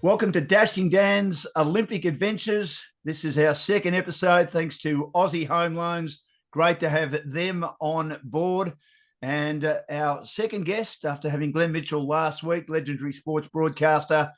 Welcome to Dashing Dan's Olympic Adventures. This is our second episode, thanks to Aussie Home Loans. Great to have them on board. And our second guest, after having Glenn Mitchell last week, legendary sports broadcaster,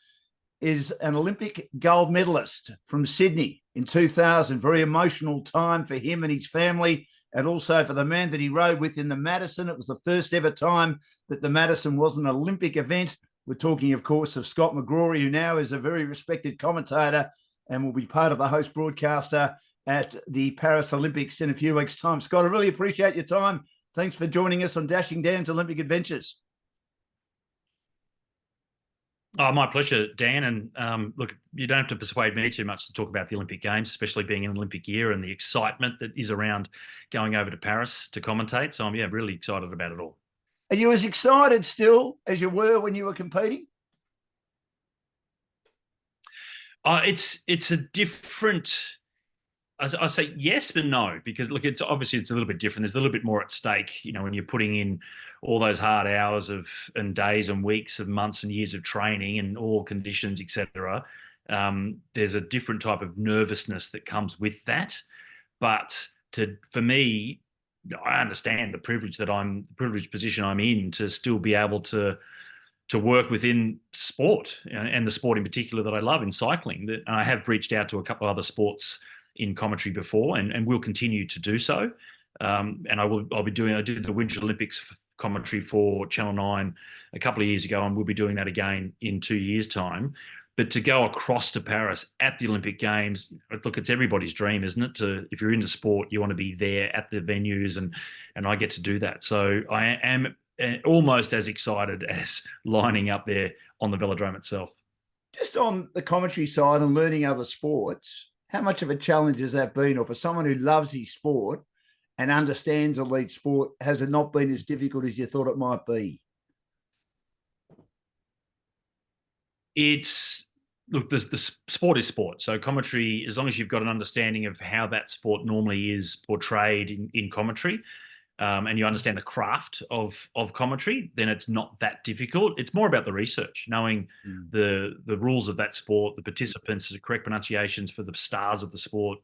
is an Olympic gold medalist from Sydney in 2000. Very emotional time for him and his family, and also for the man that he rode with in the Madison. It was the first ever time that the Madison was an Olympic event. We're talking, of course, of Scott McGrory, who now is a very respected commentator and will be part of the host broadcaster at the Paris Olympics in a few weeks' time. Scott, I really appreciate your time. Thanks for joining us on Dashing Dan's Olympic Adventures. Oh, my pleasure, Dan. And look, you don't have to persuade me too much to talk about the Olympic Games, especially being an Olympic year and the excitement that is around going over to Paris to commentate. So I'm really excited about it all. Are you as excited still as you were when you were competing? It's a different. I say yes, but no, because look, it's obviously it's a little bit different. There's a little bit more at stake, when you're putting in all those hard hours and days and weeks of months and years of training and all conditions, etc. There's a different type of nervousness that comes with that. But for me, I understand the privileged position I'm in to still be able to work within sport and the sport in particular that I love in cycling. That I have reached out to a couple of other sports in commentary before, and will continue to do so. And I did the Winter Olympics commentary for Channel 9 a couple of years ago, and we'll be doing that again in 2 years' time. But to go across to Paris at the Olympic Games, look, it's everybody's dream, isn't it? If you're into sport, you want to be there at the venues, and I get to do that. So I am almost as excited as lining up there on the velodrome itself. Just on the commentary side and learning other sports, how much of a challenge has that been? Or for someone who loves his sport and understands elite sport, has it not been as difficult as you thought it might be? Look, the sport is sport. So commentary, as long as you've got an understanding of how that sport normally is portrayed in commentary, and you understand the craft of commentary, then it's not that difficult. It's more about the research, knowing the rules of that sport, the participants, the correct pronunciations for the stars of the sport,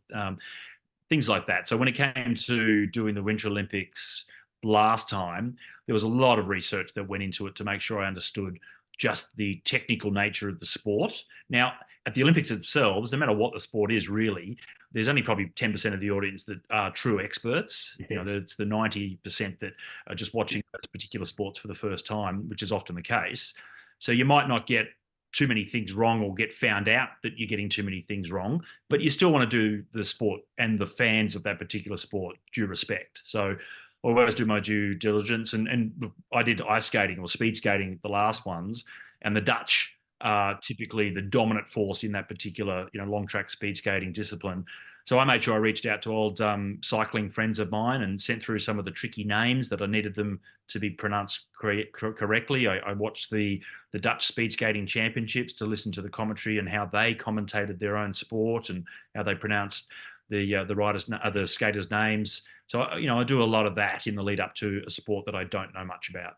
things like that. So when it came to doing the Winter Olympics last time, there was a lot of research that went into it to make sure I understood just the technical nature of the sport. Now, at the Olympics themselves, no matter what the sport is, really, there's only probably 10% of the audience that are true experts. Yes. It's the 90% that are just watching those particular sports for the first time, which is often the case. So you might not get too many things wrong or get found out that you're getting too many things wrong, but you still want to do the sport and the fans of that particular sport due respect. So I always do my due diligence, and I did ice skating or speed skating, the last ones, and the Dutch are typically the dominant force in that particular, long track speed skating discipline. So I made sure I reached out to old cycling friends of mine and sent through some of the tricky names that I needed them to be pronounced correctly. I watched the Dutch speed skating championships to listen to the commentary and how they commentated their own sport and how they pronounced the skaters' names. So I do a lot of that in the lead up to a sport that I don't know much about.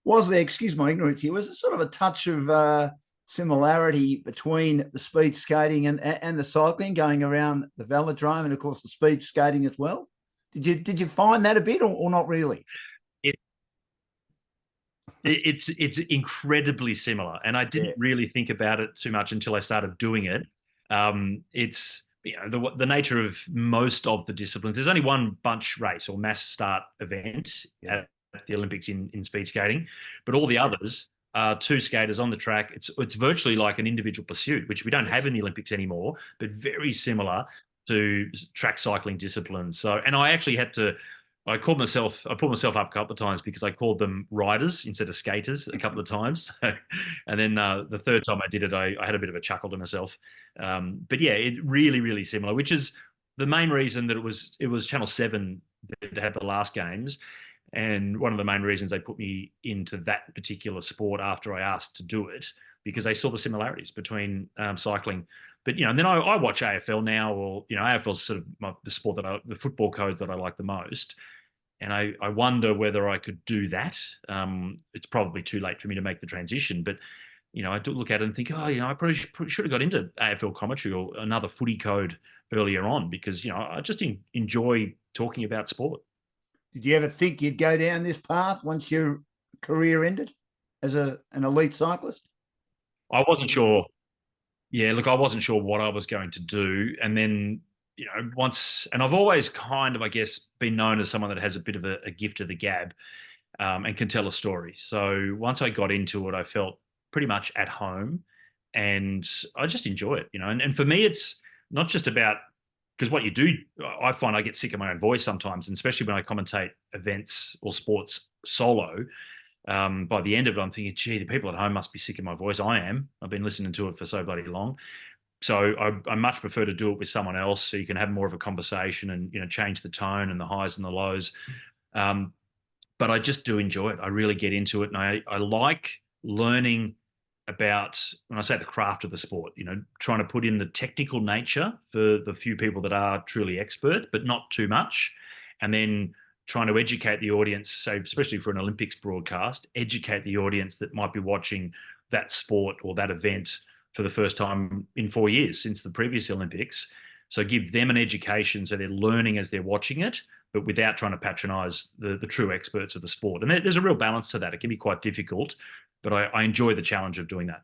Was there, excuse my ignorance here, was there sort of a touch of similarity between the speed skating and the cycling going around the velodrome, and of course the speed skating as well? Did you find that a bit, or not really? It's incredibly similar, and I didn't really think about it too much until I started doing it. It's the nature of most of the disciplines. There's only one bunch race or mass start event at the Olympics in speed skating, but all the others are two skaters on the track. It's virtually like an individual pursuit, which we don't have in the Olympics anymore, but very similar to track cycling disciplines. So, and I actually I pulled myself up a couple of times because I called them riders instead of skaters a couple of times. And then the third time I did it, I had a bit of a chuckle to myself. But yeah, it really, really similar, which is the main reason that it was Channel 7 that had the last games. And one of the main reasons they put me into that particular sport after I asked to do it, because they saw the similarities between cycling. But and then I watch AFL now, or AFL is sort of the football code that I like the most. And I wonder whether I could do that. It's probably too late for me to make the transition, but I do look at it and think, oh, I probably should have got into AFL commentary or another footy code earlier on because, I just enjoy talking about sport. Did you ever think you'd go down this path once your career ended as an elite cyclist? I wasn't sure. Yeah, look, I wasn't sure what I was going to do. And then, and I've always kind of, I guess, been known as someone that has a bit of a gift of the gab, and can tell a story. So once I got into it, I felt pretty much at home and I just enjoy it, and for me, it's not just about, because what you do, I find I get sick of my own voice sometimes, and especially when I commentate events or sports solo. By the end of it, I'm thinking, gee, the people at home must be sick of my voice. I am. I've been listening to it for so bloody long. So I much prefer to do it with someone else, so you can have more of a conversation and change the tone and the highs and the lows. Um, but I just do enjoy it. I really get into it, and I like learning about, when I say the craft of the sport, trying to put in the technical nature for the few people that are truly experts, but not too much, and then trying to educate the audience. So especially for an Olympics broadcast, educate the audience that might be watching that sport or that event for the first time in 4 years since the previous Olympics. So give them an education so they're learning as they're watching it, but without trying to patronize the true experts of the sport. And there's a real balance to that. It can be quite difficult, but I enjoy the challenge of doing that.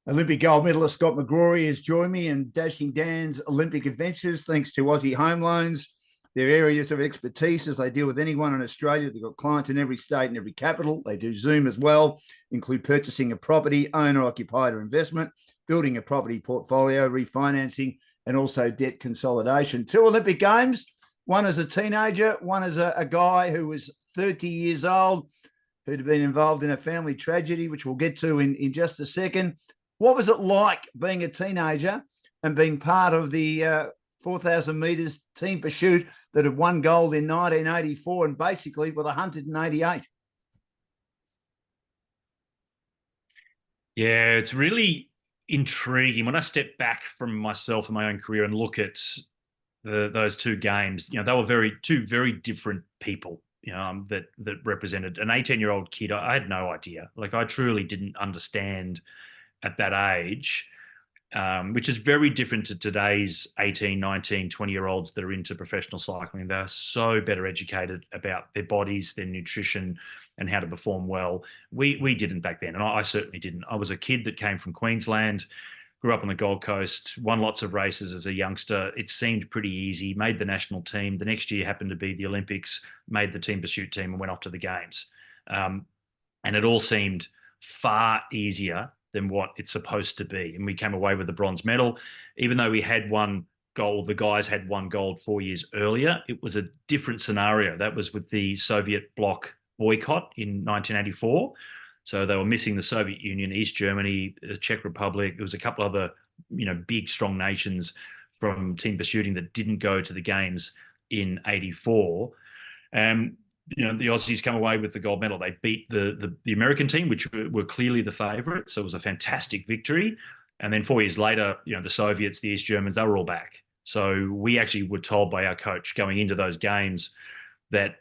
Olympic gold medalist Scott McGrory has joined me in Dashing Dan's Olympic adventures, thanks to Aussie Home Loans. Their areas of expertise as they deal with anyone in Australia. They've got clients in every state and every capital. They do Zoom as well, include purchasing a property, owner-occupied or investment, building a property portfolio, refinancing, and also debt consolidation. 2 Olympic Games, one as a teenager, one as a guy who was 30 years old, who'd been involved in a family tragedy, which we'll get to in just a second. What was it like being a teenager and being part of the 4,000 metres team pursuit that had won gold in 1984 and basically were the hunted in 88? Yeah, it's really intriguing when I step back from myself and my own career and look at those 2 games. They were two very different people. That represented an 18-year-old kid. I had no idea. Like, I truly didn't understand at that age, which is very different to today's 18, 19, 20-year-olds that are into professional cycling. They're so better educated about their bodies, their nutrition, and how to perform well. We didn't back then, and I certainly didn't. I was a kid that came from Queensland, grew up on the Gold Coast, won lots of races as a youngster. It seemed pretty easy, made the national team. The next year happened to be the Olympics, made the team pursuit team and went off to the games. And it all seemed far easier than what it's supposed to be. And we came away with the bronze medal. Even though we had won gold, the guys had won gold 4 years earlier. It was a different scenario. That was with the Soviet bloc boycott in 1984. So they were missing the Soviet Union, East Germany, the Czech Republic. There was a couple other, big, strong nations from team pursuiting that didn't go to the games in '84. And the Aussies come away with the gold medal. They beat the American team, which were clearly the favourite. So it was a fantastic victory. And then 4 years later, the Soviets, the East Germans, they were all back. So we actually were told by our coach going into those games that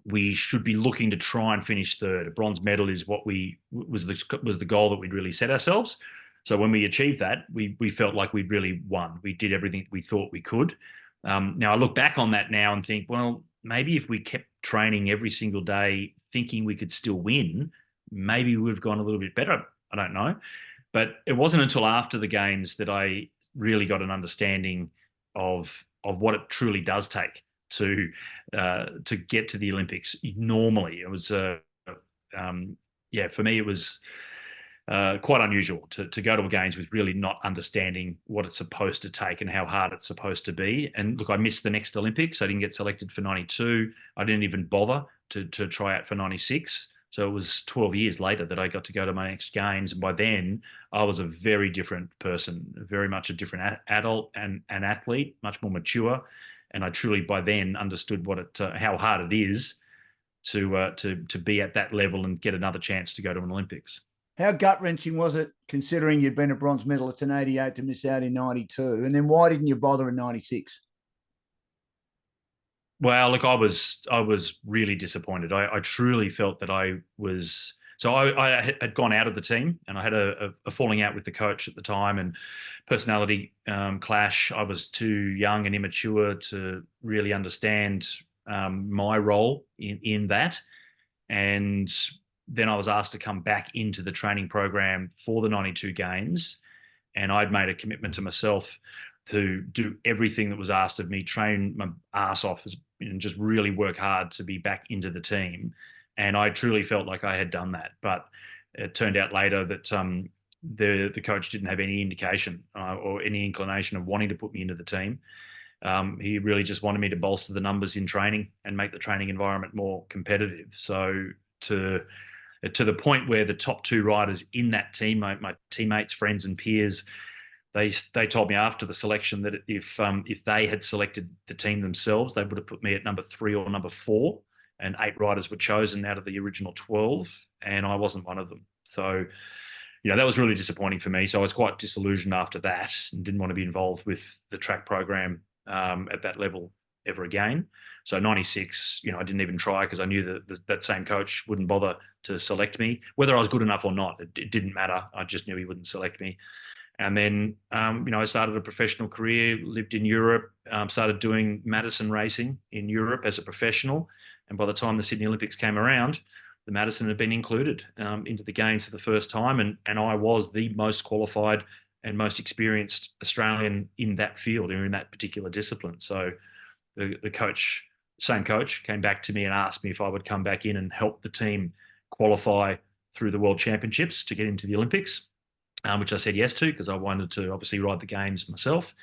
we should be looking to try and finish third. A bronze medal is what was the goal that we'd really set ourselves. So when we achieved that, we felt like we'd really won. We did everything we thought we could. Now I look back on that now and think, well, maybe if we kept training every single day, thinking we could still win, maybe we would have gone a little bit better. I don't know, but it wasn't until after the games that I really got an understanding of what it truly does take to get to the Olympics. Normally, it was for me it was quite unusual to go to a games with really not understanding what it's supposed to take and how hard it's supposed to be. And look, I missed the next Olympics. I didn't get selected for '92. I didn't even bother to try out for '96. So it was 12 years later that I got to go to my next games. And by then, I was a very different person, very much a different adult and an athlete, much more mature. And I truly, by then, understood how hard it is to be at that level and get another chance to go to an Olympics. How gut-wrenching was it, considering you'd been a bronze medalist in '88 to miss out in '92? And then why didn't you bother in '96? Well, look, I was really disappointed. I truly felt that I was So I had gone out of the team, and I had a falling out with the coach at the time, and personality clash. I was too young and immature to really understand my role in that. And then I was asked to come back into the training program for the 92 games. And I'd made a commitment to myself to do everything that was asked of me, train my ass off, and just really work hard to be back into the team. And I truly felt like I had done that. But it turned out later that the coach didn't have any indication or any inclination of wanting to put me into the team. He really just wanted me to bolster the numbers in training and make the training environment more competitive. So to the point where the top two riders in that team, my teammates, friends, and peers, they told me after the selection that if they had selected the team themselves, they would have put me at number 3 or number 4, and 8 riders were chosen out of the original 12, and I wasn't one of them. So, that was really disappointing for me. So I was quite disillusioned after that and didn't want to be involved with the track program at that level ever again. So 96, I didn't even try because I knew that same coach wouldn't bother to select me. Whether I was good enough or not, it didn't matter. I just knew he wouldn't select me. And then, I started a professional career, lived in Europe, started doing Madison racing in Europe as a professional. And by the time the Sydney Olympics came around, the Madison had been included into the games for the first time. And I was the most qualified and most experienced Australian in that field or in that particular discipline. So the same coach, came back to me and asked me if I would come back in and help the team qualify through the World Championships to get into the Olympics, which I said yes to because I wanted to obviously ride the games myself.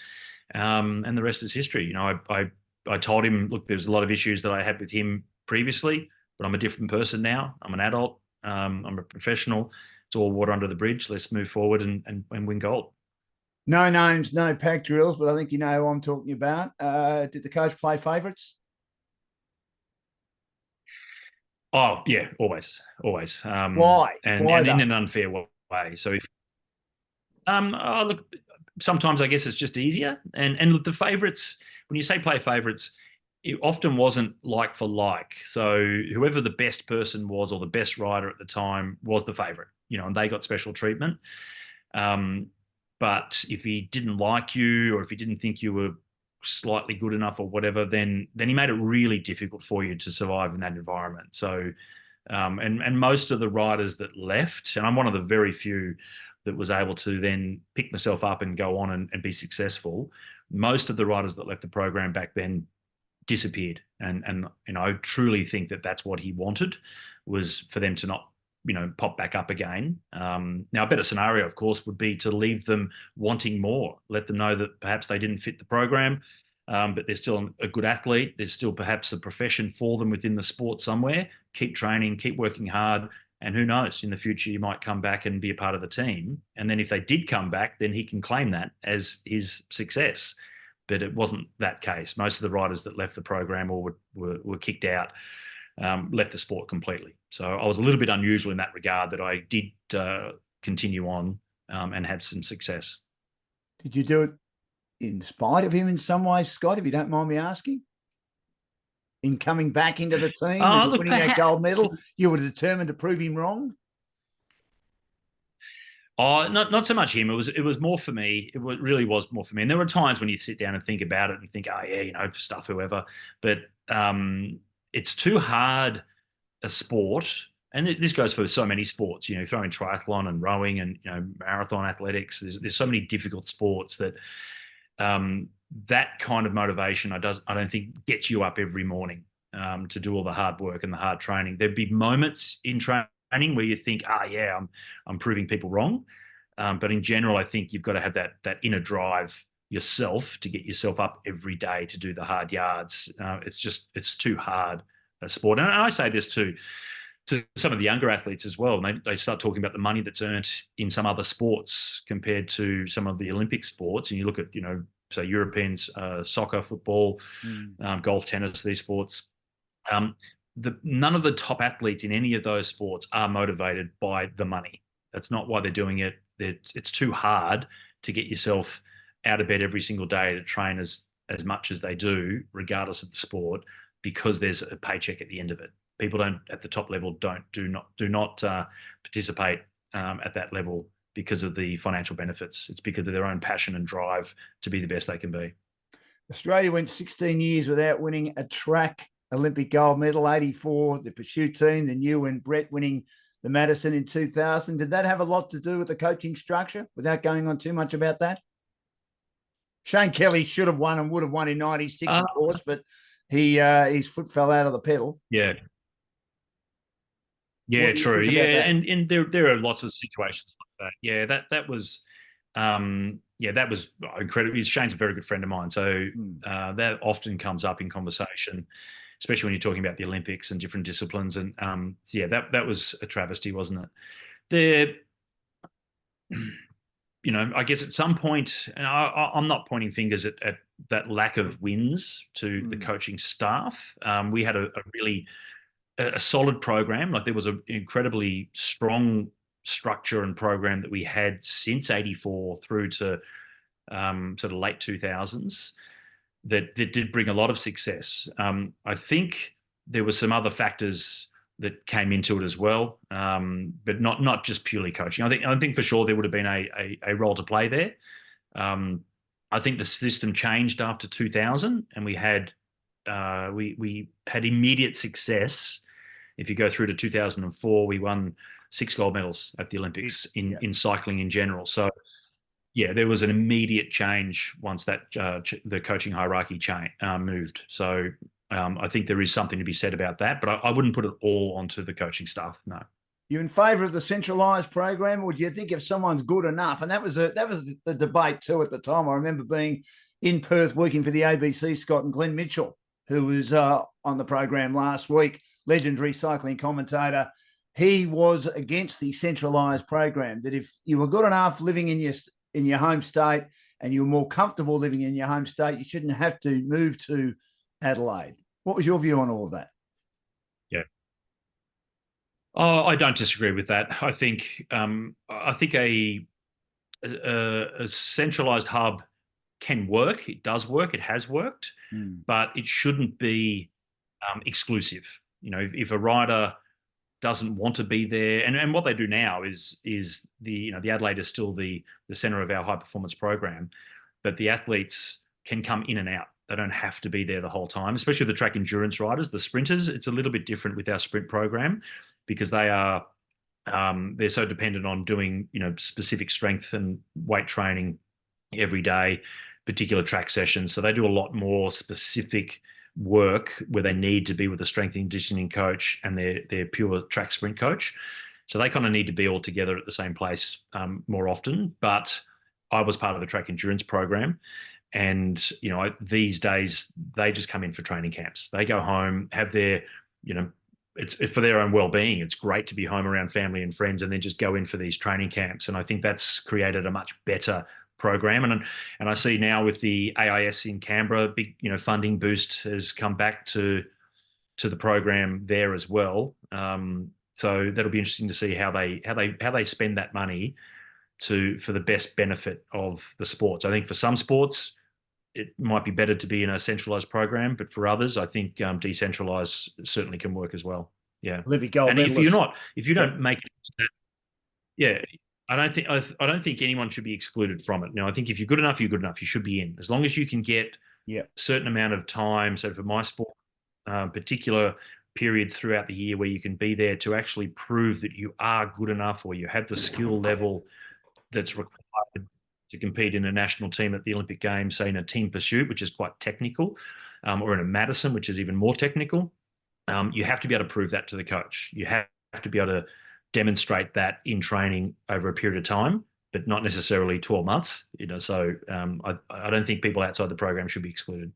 And the rest is history. I told him, look, there's a lot of issues that I had with him previously, but I'm a different person now. I'm an adult. I'm a professional. It's all water under the bridge. Let's move forward and win gold. No names, no pack drills, but I think you know who I'm talking about. Did the coach play favourites? Oh yeah, always. Why? And Why in though? an unfair way. So if look, sometimes I guess it's just easier. And look, the favourites, when you say play favourites, it often wasn't like for like. So whoever the best person was or the best rider at the time was the favourite, and they got special treatment. But if he didn't like you or if he didn't think you were slightly good enough or whatever, then he made it really difficult for you to survive in that environment. So, and most of the riders that left, and I'm one of the very few that was able to then pick myself up and go on and be successful. Most of the riders that left the program back then disappeared, and I truly think that that's what he wanted, was for them to not pop back up again. Now, a better scenario, of course, would be to leave them wanting more, let them know that perhaps they didn't fit the program, but they're still a good athlete. There's still perhaps a profession for them within the sport somewhere. Keep training, keep working hard, and who knows, in the future, you might come back and be a part of the team. And then if they did come back, then he can claim that as his success. But it wasn't that case. Most of the riders that left the program or were kicked out left the sport completely. So I was a little bit unusual in that regard, that I did continue on and have some success. Did you do it in spite of him in some ways, Scott, if you don't mind me asking? In coming back into the team and Look, winning that gold medal, you were determined to prove him wrong? Oh, not so much him. It was more for me. Really was more for me. And there were times when you sit down and think about it and think, oh yeah, stuff, whoever. But it's too hard a sport, and this goes for so many sports. Throw in triathlon and rowing and marathon athletics. There's so many difficult sports that that kind of motivation I don't think gets you up every morning to do all the hard work and the hard training. There'd be moments in training where you think, yeah, I'm proving people wrong. But in general, I think you've got to have that inner drive yourself to get yourself up every day to do the hard yards. It's too hard a sport. And I say this to some of the younger athletes as well. And they start talking about the money that's earned in some other sports compared to some of the Olympic sports. And you look at, say Europeans, soccer, football, golf, tennis, these sports. None of the top athletes in any of those sports are motivated by the money. That's not why they're doing it. It's too hard to get yourself out of bed every single day to train as much as they do, regardless of the sport, because there's a paycheck at the end of it. people don't at the top level do not participate at that level because of the financial benefits. It's because of their own passion and drive to be the best they can be. Australia went 16 years without winning a track Olympic gold medal, 84, the pursuit team, then you and Brett winning the Madison in 2000. Did that have a lot to do with the coaching structure without going on too much about that? Shane Kelly should have won and would have won in 96, of course, but his foot fell out of the pedal. Yeah. Yeah, true. Yeah, and there are lots of situations like that. Yeah, that was that was incredible. Shane's a very good friend of mine, so that often comes up in conversation, especially when you're talking about the Olympics and different disciplines. And that was a travesty, wasn't it? I guess at some point, and I'm not pointing fingers at that lack of wins to the coaching staff. We had a really solid program. Like there was an incredibly strong structure and program that we had since '84 through to sort of late 2000s that did bring a lot of success. I think there were some other factors that came into it as well, but not just purely coaching. I think for sure there would have been a role to play there. I think the system changed after 2000, and we had immediate success. If you go through to 2004, we won 6 gold medals at the Olympics in cycling in general. So yeah, there was an immediate change once that the coaching hierarchy moved. So I think there is something to be said about that, but I wouldn't put it all onto the coaching staff. No. You in favour of the centralised program, or do you think if someone's good enough? And that was the debate too at the time. I remember being in Perth working for the ABC, Scott and Glenn Mitchell, who was on the program last week, legendary cycling commentator. He was against the centralised program, that if you were good enough living in your home state and you were more comfortable living in your home state, you shouldn't have to move to Adelaide. What was your view on all of that? Yeah. Oh, I don't disagree with that. I think a centralised hub can work. It does work. It has worked, but it shouldn't be exclusive. If a rider doesn't want to be there, and what they do now is the Adelaide is still the centre of our high performance program, but the athletes can come in and out. They don't have to be there the whole time, especially the track endurance riders, the sprinters. It's a little bit different with our sprint program because they're so dependent on doing specific strength and weight training every day, particular track sessions. So they do a lot more specific work where they need to be with a strength and conditioning coach and their pure track sprint coach. So they kind of need to be all together at the same place more often. But I was part of the track endurance program. And, these days they just come in for training camps. They go home, have their, it's for their own well-being. It's great to be home around family and friends and then just go in for these training camps. And I think that's created a much better program. And I see now with the AIS in Canberra, big, funding boost has come back to the program there as well. So that'll be interesting to see how they spend that money for the best benefit of the sports. I think for some sports, it might be better to be in a centralized program, but for others, I think decentralized certainly can work as well. Yeah. Olympic gold medalist. If you don't make it to that, yeah, I don't think anyone should be excluded from it. I think if you're good enough, you're good enough. You should be in, as long as you can get a certain amount of time. So for my sport, particular periods throughout the year where you can be there to actually prove that you are good enough or you have the skill level that's required to compete in a national team at the Olympic Games, say in a team pursuit, which is quite technical, or in a Madison, which is even more technical. You have to be able to prove that to the coach. You have to be able to demonstrate that in training over a period of time, but not necessarily 12 months. So I don't think people outside the program should be excluded.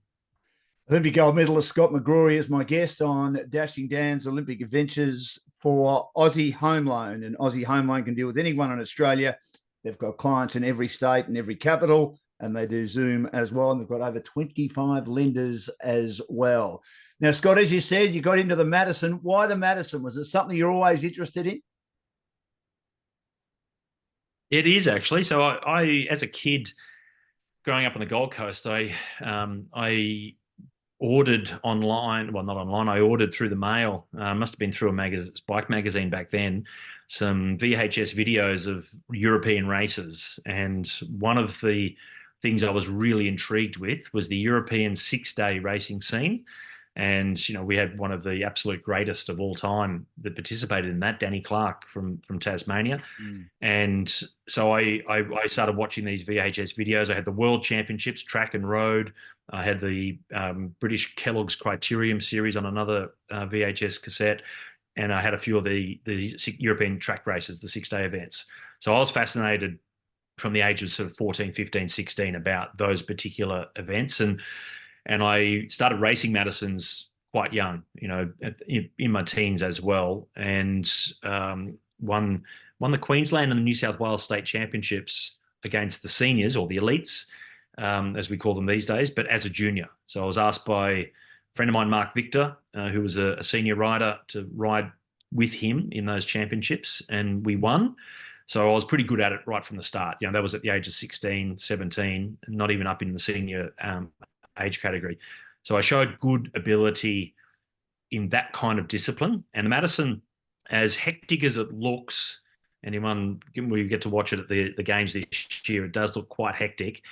Olympic gold medalist Scott McGrory is my guest on Dashing Dan's Olympic Adventures for Aussie Home Loan. And Aussie Home Loan can deal with anyone in Australia. They've got clients in every state and every capital, and they do Zoom as well. And they've got over 25 lenders as well. Now, Scott, as you said, you got into the Madison. Why the Madison? Was it something you're always interested in? It is actually. So I as a kid growing up on the Gold Coast, I ordered online. Well, not online. I ordered through the mail. Must have been through a bike magazine back then. Some VHS videos of European races, and one of the things I was really intrigued with was the European 6 day racing scene. And we had one of the absolute greatest of all time that participated in that, Danny Clark from Tasmania. Mm. And so I started watching these VHS videos. I had the World Championships, track and road. I had the British Kellogg's Criterium series on another VHS cassette, and I had a few of the European track races, the 6 day events. So I was fascinated from the age of sort of 14, 15, 16 about those particular events. And I started racing Madison's quite young, in my teens as well, and won the Queensland and the New South Wales state championships against the seniors, or the elites, as we call them these days, but as a junior. So I was asked by a friend of mine, Mark Victor, who was a senior rider, to ride with him in those championships, and we won. So I was pretty good at it right from the start. That was at the age of 16, 17, not even up in the senior age category. So I showed good ability in that kind of discipline. And the Madison, as hectic as it looks, anyone we get to watch it at the games this year, it does look quite hectic.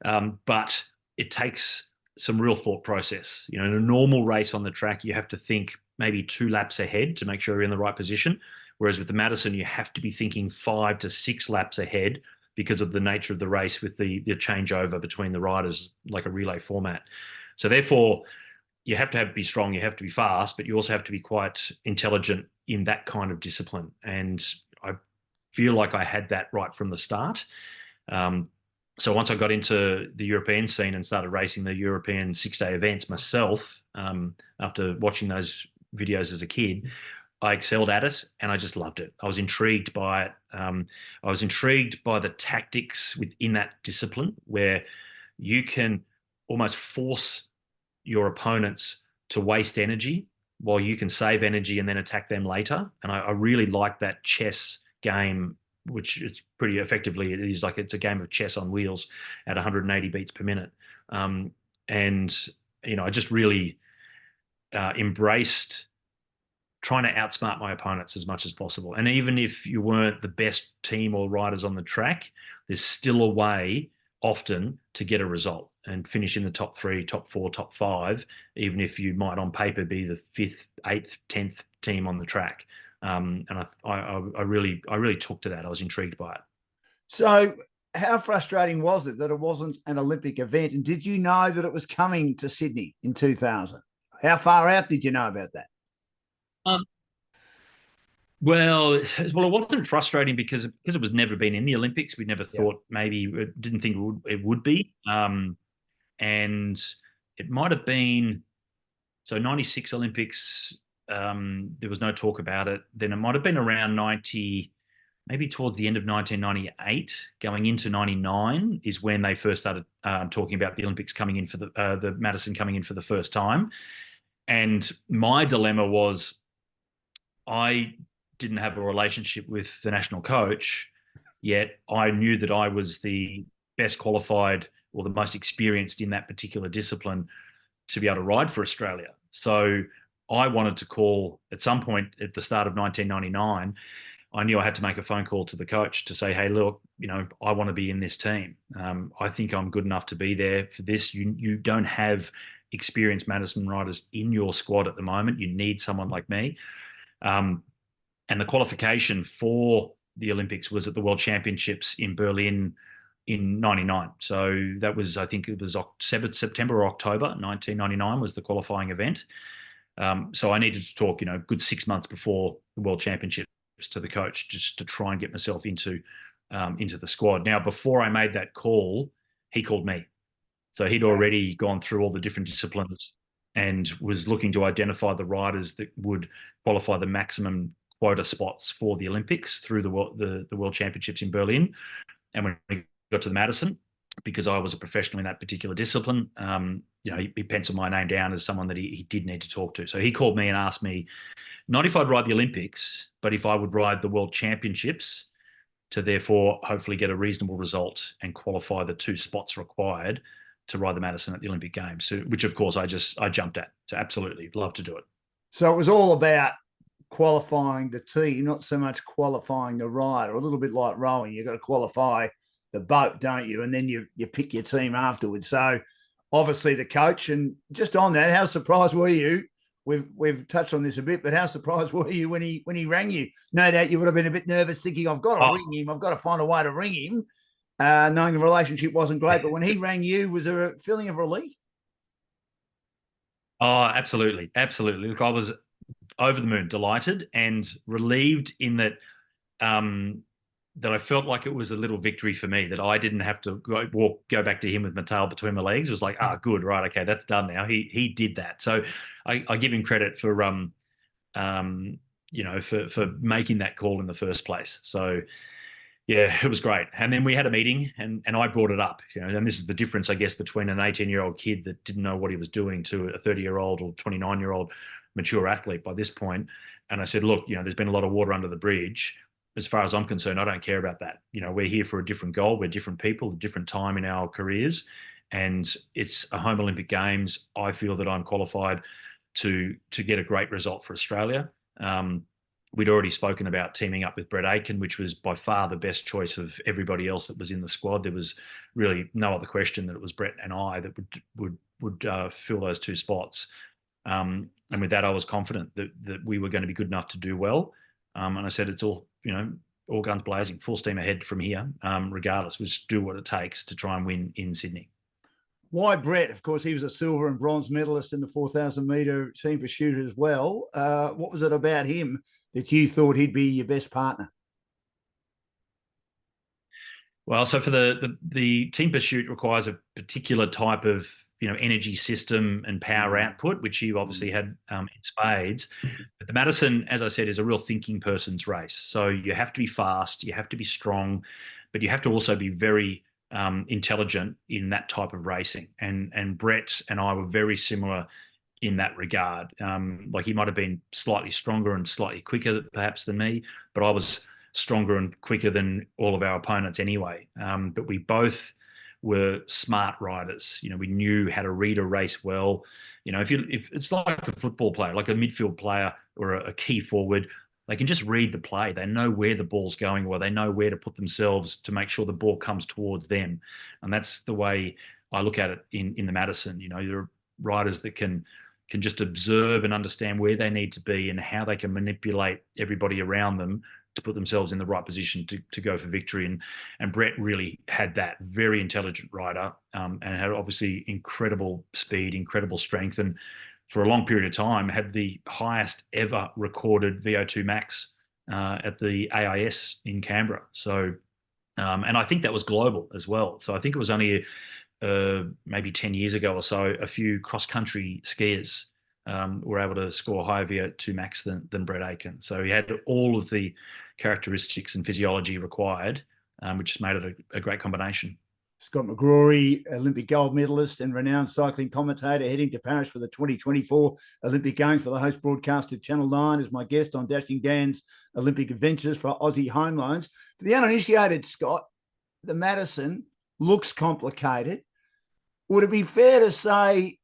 But it takes some real thought process. In a normal race on the track, you have to think maybe 2 laps ahead to make sure you're in the right position. Whereas with the Madison, you have to be thinking 5 to 6 laps ahead because of the nature of the race with the changeover between the riders, like a relay format. So therefore, you have to be strong, you have to be fast, but you also have to be quite intelligent in that kind of discipline. And I feel like I had that right from the start. So once I got into the European scene and started racing the European 6 day events myself, after watching those videos as a kid, I excelled at it and I just loved it. I was intrigued by it. I was intrigued by the tactics within that discipline, where you can almost force your opponents to waste energy while you can save energy and then attack them later. And I really like that chess game, which is pretty effectively, it's a game of chess on wheels at 180 beats per minute. And I just really embraced trying to outsmart my opponents as much as possible. And even if you weren't the best team or riders on the track, there's still a way often to get a result and finish in the top 3, top 4, top 5, even if you might on paper be the 5th, 8th, 10th team on the track. And I really took to that. I was intrigued by it. So how frustrating was it that it wasn't an Olympic event? And did you know that it was coming to Sydney in 2000? How far out did you know about that? Well, it wasn't frustrating because it was never been in the Olympics. We never Yeah. thought, maybe didn't think it would be. And it might have been, so 96 Olympics, there was no talk about it. Then it might have been around 90, maybe towards the end of 1998, going into 99 is when they first started talking about the Olympics coming in for the Madison coming in for the first time. And my dilemma was, I didn't have a relationship with the national coach, yet I knew that I was the best qualified or the most experienced in that particular discipline to be able to ride for Australia. So I wanted to call at some point at the start of 1999. I knew I had to make a phone call to the coach to say, hey, look, I want to be in this team. I think I'm good enough to be there for this. You don't have experienced Madison riders in your squad at the moment. You need someone like me. And the qualification for the Olympics was at the World Championships in Berlin in 99. So that was, I think it was September or October 1999 was the qualifying event. So I needed to talk, good 6 months before the World Championships to the coach just to try and get myself into the squad. Now, before I made that call, he called me. So he'd already gone through all the different disciplines and was looking to identify the riders that would qualify the maximum quota spots for the Olympics through the World Championships in Berlin. And when we got to the Madison, because I was a professional in that particular discipline, he penciled my name down as someone that he did need to talk to. So he called me and asked me, not if I'd ride the Olympics, but if I would ride the World Championships to therefore hopefully get a reasonable result and qualify the 2 spots required to ride the Madison at the Olympic Games, so, which of course I jumped at. So absolutely love to do it. So it was all about qualifying the team, not so much qualifying the rider. A little bit like rowing, you've got to qualify the boat, don't you? And then you pick your team afterwards. So obviously the coach, and just on that, how surprised were you? We've touched on this a bit, but how surprised were you when he rang you? No doubt you would have been a bit nervous, thinking, I've got to ring him. I've got to find a way to ring him, knowing the relationship wasn't great. But when he rang you, was there a feeling of relief? Oh, absolutely. Absolutely. Look, I was over the moon, delighted and relieved in that that I felt like it was a little victory for me, that I didn't have to go back to him with my tail between my legs. It was like, good, right, okay, that's done now. He did that. So I give him credit for for making that call in the first place. So yeah, it was great. And then we had a meeting, and I brought it up, and this is the difference, I guess, between an 18-year-old kid that didn't know what he was doing to a 30-year-old or 29-year-old mature athlete by this point. And I said, look, there's been a lot of water under the bridge. As far as I'm concerned, I don't care about that. We're here for a different goal. We're different people, a different time in our careers. And it's a home Olympic Games. I feel that I'm qualified to get a great result for Australia. We'd already spoken about teaming up with Brett Aiken, which was by far the best choice of everybody else that was in the squad. There was really no other question that it was Brett and I that would fill those two spots. And with that, I was confident that we were going to be good enough to do well. And I said, it's all guns blazing, full steam ahead from here, regardless. We'll just do what it takes to try and win in Sydney. Why Brett? Of course, he was a silver and bronze medalist in the 4,000 metre team pursuit as well. What was it about him that you thought he'd be your best partner? Well, so for the team pursuit requires a particular type of energy system and power output, which he obviously had in spades. But the Madison, as I said, is a real thinking person's race. So you have to be fast, you have to be strong, but you have to also be very intelligent in that type of racing. And Brett and I were very similar in that regard. Like he might have been slightly stronger and slightly quicker perhaps than me, but I was stronger and quicker than all of our opponents anyway. But we both were smart riders. We knew how to read a race well. If it's like a football player, like a midfield player or a key forward, they can just read the play. They know where the ball's going, or they know where to put themselves to make sure the ball comes towards them. And that's the way I look at it in the Madison. There are riders that can just observe and understand where they need to be and how they can manipulate everybody around them to put themselves in the right position to go for victory. And Brett really had that. Very intelligent rider, and had obviously incredible speed, incredible strength, and for a long period of time had the highest ever recorded VO2 max at the AIS in Canberra. So, and I think that was global as well. So I think it was only maybe 10 years ago or so, a few cross-country skiers were able to score higher VO2 max than Brett Aiken. So he had all of the characteristics and physiology required, which made it a great combination. Scott McGrory, Olympic gold medalist and renowned cycling commentator, heading to Paris for the 2024 Olympic Games for the host broadcaster Channel 9, is my guest on Dashing Dan's Olympic Adventures for Aussie Home Loans. For the uninitiated, Scott, the Madison looks complicated. Would it be fair to say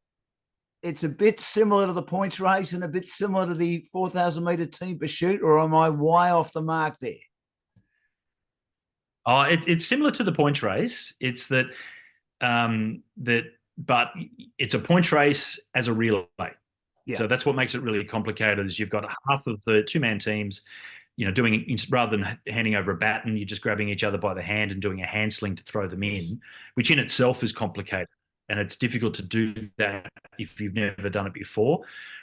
it's a bit similar to the points race and a bit similar to the 4,000 metre team pursuit, or am I way off the mark there? Oh, it's similar to the points race. It's that, but it's a points race as a relay. Yeah. So that's what makes it really complicated. Is you've got half of the two-man teams, doing, rather than handing over a baton, you're just grabbing each other by the hand and doing a hand sling to throw them in, which in itself is complicated. And it's difficult to do that if you've never done it before.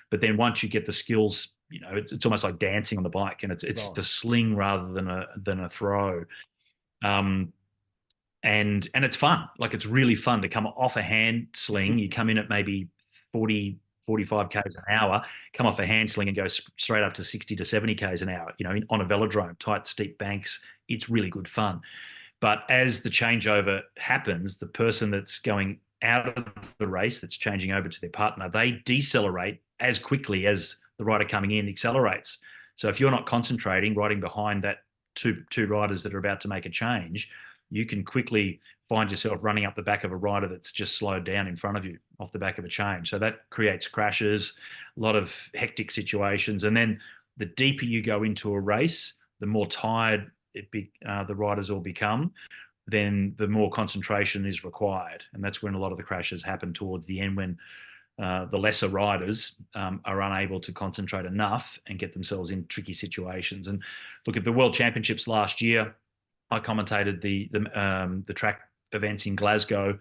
But then once you get the skills, it's almost like dancing on the bike, and it's the sling rather than a throw. And it's fun. Like, it's really fun to come off a hand sling. You come in at maybe 40, 45 k's an hour, come off a hand sling and go straight up to 60 to 70 k's an hour, on a velodrome, tight, steep banks. It's really good fun. But as the changeover happens, the person that's going out of the race, that's changing over to their partner, they decelerate as quickly as the rider coming in accelerates. So if you're not concentrating, riding behind that two riders that are about to make a change, you can quickly find yourself running up the back of a rider that's just slowed down in front of you off the back of a change. So that creates crashes, a lot of hectic situations. And then the deeper you go into a race, the more tired the riders all become, then the more concentration is required. And that's when a lot of the crashes happen towards the end, when the lesser riders are unable to concentrate enough and get themselves in tricky situations. And look, at the World Championships last year, I commentated the track events in Glasgow,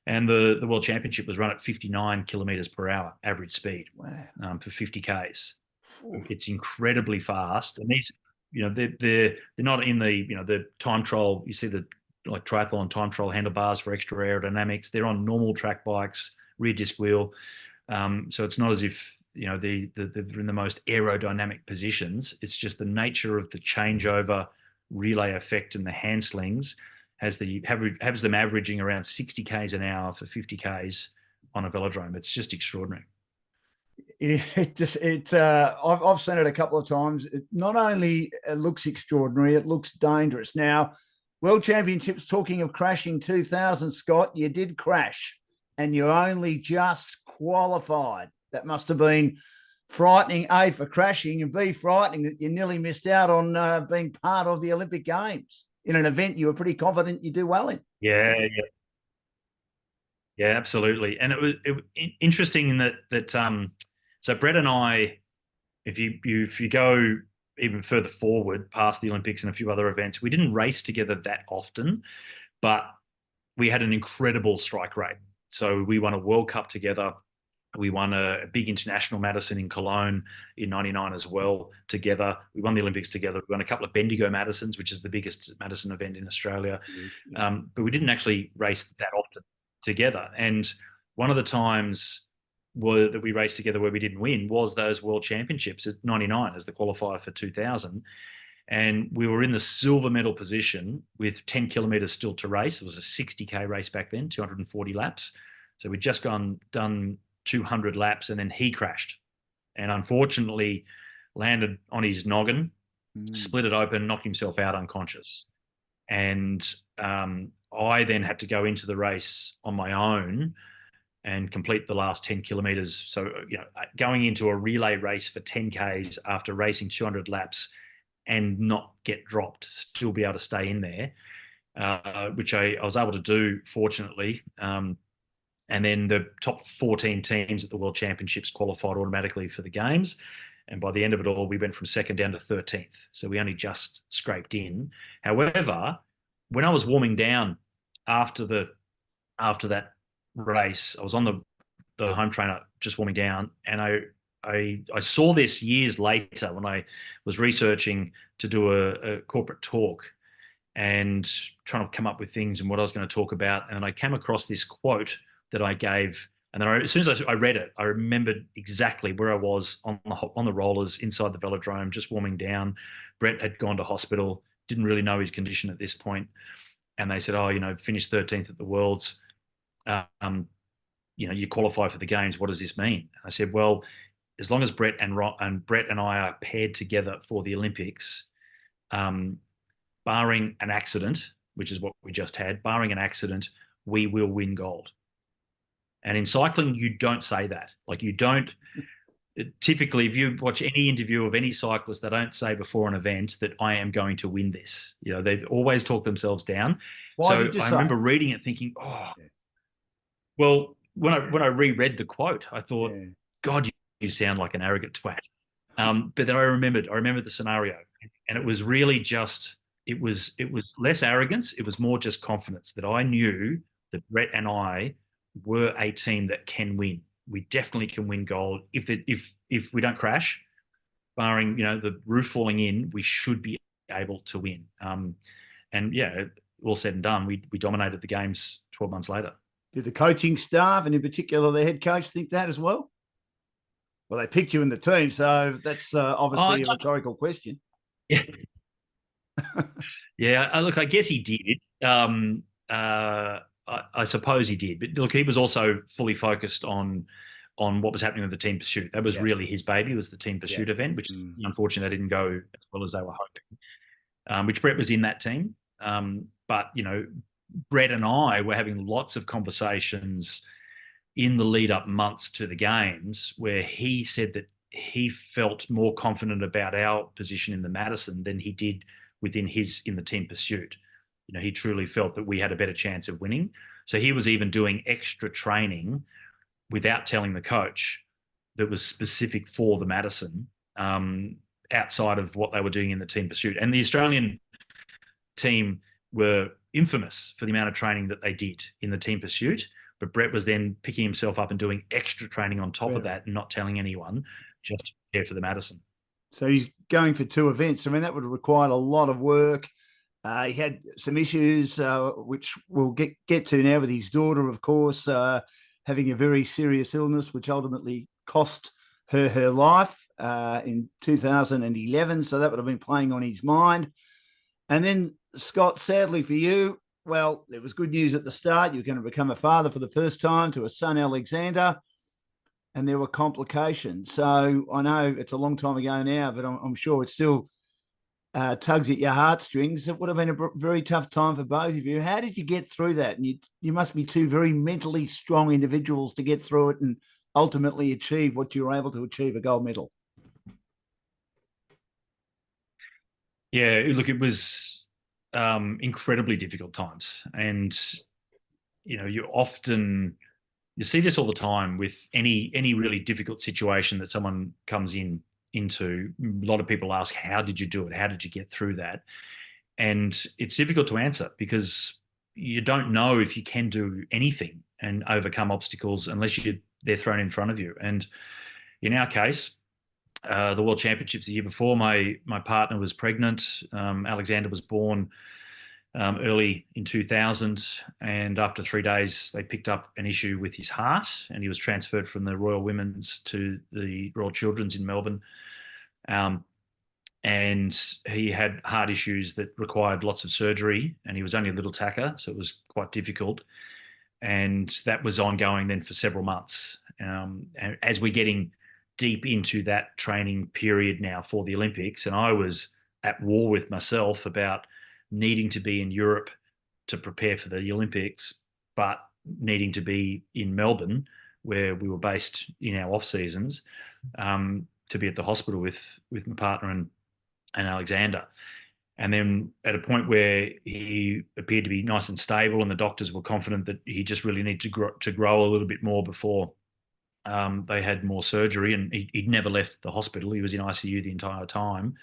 and the World Championship was run at 59 kilometres per hour average speed. Wow. For 50 Ks. It's incredibly fast, and these, they're not in the time trial. You see the like triathlon time trial handlebars for extra aerodynamics. They're on normal track bikes, rear disc wheel. So it's not as if they're in the most aerodynamic positions. It's just the nature of the changeover relay effect and the hand slings has them averaging around 60 Ks an hour for 50 Ks on a velodrome. It's just extraordinary. I've seen it a couple of times. It not only looks extraordinary, it looks dangerous. Now, World Championships, talking of crashing 2000, Scott, you did crash and you only just qualified. That must have been frightening, A, for crashing, and B, frightening that you nearly missed out on being part of the Olympic Games in an event you were pretty confident you'd do well in. Yeah, absolutely. And it was interesting in that so Brett and I, if you go even further forward past the Olympics and a few other events, we didn't race together that often, but we had an incredible strike rate. So we won a World Cup together. We won a big international Madison in Cologne in '99 as well together. We won the Olympics together. We won a couple of Bendigo Madisons, which is the biggest Madison event in Australia. But we didn't actually race that often together. And one of the times that we raced together where we didn't win was those World Championships at '99 as the qualifier for 2000. And we were in the silver medal position with 10 kilometres still to race. It was a 60K race back then, 240 laps. So we'd just done 200 laps, and then he crashed and unfortunately landed on his noggin, split it open, knocked himself out unconscious. And I then had to go into the race on my own and complete the last 10 kilometres. So, going into a relay race for 10 Ks after racing 200 laps and not get dropped, still be able to stay in there, which I was able to do, fortunately. And then the top 14 teams at the World Championships qualified automatically for the Games. And by the end of it all, we went from second down to 13th. So we only just scraped in. However, when I was warming down after that race, I was on the home trainer just warming down, and I saw this years later when I was researching to do a corporate talk and trying to come up with things and what I was going to talk about. And I came across this quote that I gave, and then as soon as I read it, I remembered exactly where I was on the rollers inside the velodrome, just warming down. Brett had gone to hospital, didn't really know his condition at this point, and they said, "Oh, finished 13th at the Worlds. You qualify for the Games. What does this mean?" And I said, "Well, as long as Brett and I are paired together for the Olympics, barring an accident, which is what we just had, barring an accident, we will win gold." And in cycling, you don't say that. Like, you don't typically, if you watch any interview of any cyclist, they don't say before an event that I am going to win this. They always talk themselves down. Why did you I say? remember reading it thinking, well, when I reread the quote, I thought, God, you sound like an arrogant twat. But then I remembered the scenario, and it was really just, it was less arrogance. It was more just confidence that I knew that Brett and I were a team that can win. We definitely can win gold. If we don't crash, barring the roof falling in, we should be able to win. And yeah, all said and done, we dominated the Games 12 months later. Did the coaching staff, and in particular the head coach, think that as well? Well, they picked you in the team, so that's obviously a rhetorical question. Yeah. Yeah, look, I guess he did. I suppose he did. But look, he was also fully focused on what was happening with the team pursuit. That was really his baby, was the team pursuit event, which unfortunately didn't go as well as they were hoping, which Brett was in that team. But, Brett and I were having lots of conversations in the lead up months to the games where he said that he felt more confident about our position in the Madison than he did in the team pursuit. He truly felt that we had a better chance of winning. So he was even doing extra training without telling the coach that was specific for the Madison, outside of what they were doing in the team pursuit. And the Australian team were infamous for the amount of training that they did in the team pursuit. But Brett was then picking himself up and doing extra training on top of that and not telling anyone, just to prepare for the Madison. So he's going for 2 events. I mean, that would have required a lot of work. He had some issues, which we'll get to now with his daughter, of course, having a very serious illness, which ultimately cost her life in 2011. So that would have been playing on his mind. And then, Scott, sadly for you, well, there was good news at the start. You're going to become a father for the first time to a son, Alexander, and there were complications. So I know it's a long time ago now, but I'm sure it still tugs at your heartstrings. It would have been a very tough time for both of you. How did you get through that? And you must be 2 very mentally strong individuals to get through it and ultimately achieve what you were able to achieve, a gold medal. Yeah, look, it was incredibly difficult times. And, you see this all the time with any really difficult situation that someone comes into. A lot of people ask, how did you do it? How did you get through that? And it's difficult to answer because you don't know if you can do anything and overcome obstacles unless they're thrown in front of you. And in our case, the World Championships the year before, my partner was pregnant. Alexander was born early in 2000, and after 3 days, they picked up an issue with his heart, and he was transferred from the Royal Women's to the Royal Children's in Melbourne. And he had heart issues that required lots of surgery, and he was only a little tacker, so it was quite difficult. And that was ongoing then for several months. And as we're getting deep into that training period now for the Olympics, and I was at war with myself about needing to be in Europe to prepare for the Olympics, but needing to be in Melbourne, where we were based in our off seasons, to be at the hospital with my partner and Alexander. And then at a point where he appeared to be nice and stable, and the doctors were confident that he just really needed to grow a little bit more before they had more surgery, and he'd never left the hospital. He was in ICU the entire time.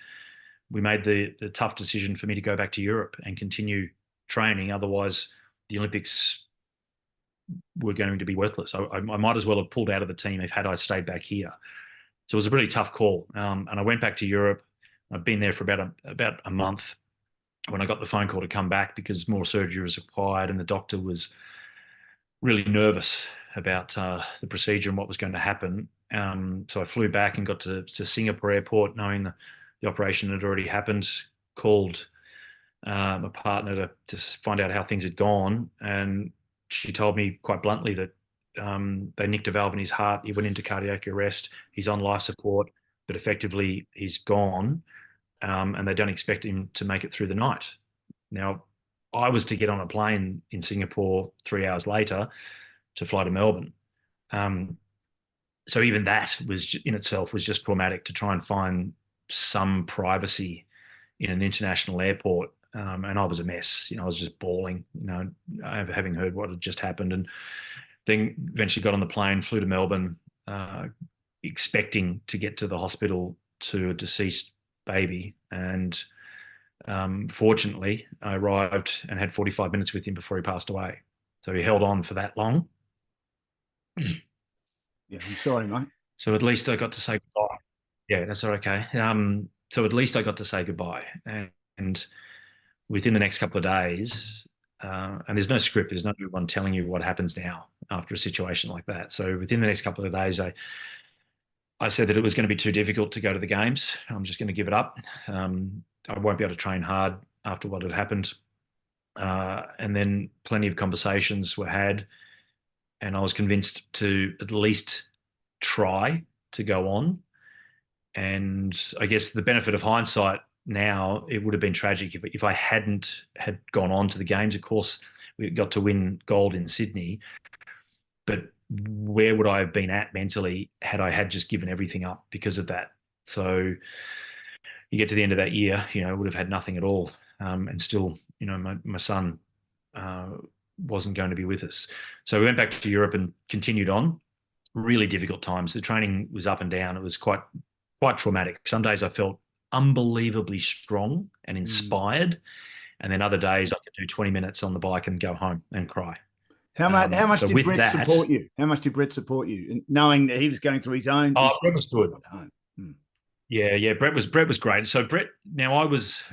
We made the tough decision for me to go back to Europe and continue training. Otherwise, the Olympics were going to be worthless. I might as well have pulled out of the team had I stayed back here. So it was a really tough call. And I went back to Europe. I'd been there for about a month when I got the phone call to come back because more surgery was required, and the doctor was really nervous about the procedure and what was going to happen. So I flew back and got to Singapore airport knowing the operation had already happened, called my partner to find out how things had gone. And she told me quite bluntly that they nicked a valve in his heart. He went into cardiac arrest. He's on life support, but effectively he's gone. And they don't expect him to make it through the night. Now, I was to get on a plane in Singapore 3 hours later to fly to Melbourne. So even that was in itself was just traumatic, to try and find some privacy in an international airport. And I was a mess. I was just bawling, having heard what had just happened. And then eventually got on the plane, flew to Melbourne, expecting to get to the hospital to a deceased baby. And fortunately, I arrived and had 45 minutes with him before he passed away. So he held on for that long. Yeah, I'm sorry, mate. So at least I got to say goodbye. Yeah, that's okay. So at least I got to say goodbye. And within the next couple of days, and there's no script, there's no one telling you what happens now after a situation like that. So within the next couple of days, I said that it was going to be too difficult to go to the games. I'm just going to give it up. I won't be able to train hard after what had happened. And then plenty of conversations were had, and I was convinced to at least try to go on. And I guess the benefit of hindsight now, it would have been tragic if I hadn't had gone on to the games. Of course, we got to win gold in Sydney, but where would I have been at mentally had I had just given everything up because of that? So you get to the end of that year, would have had nothing at all, and still, my son uh, wasn't going to be with us. So we went back to Europe and continued on. Really difficult times. The training was up and down. It was quite traumatic. Some days I felt unbelievably strong and inspired, and then other days I could do 20 minutes on the bike and go home and cry. How much So did with Brett that, support you? How much did Brett support you, knowing that he was going through his own? Brett was good. At home. Yeah. Brett was great. So Brett, now I was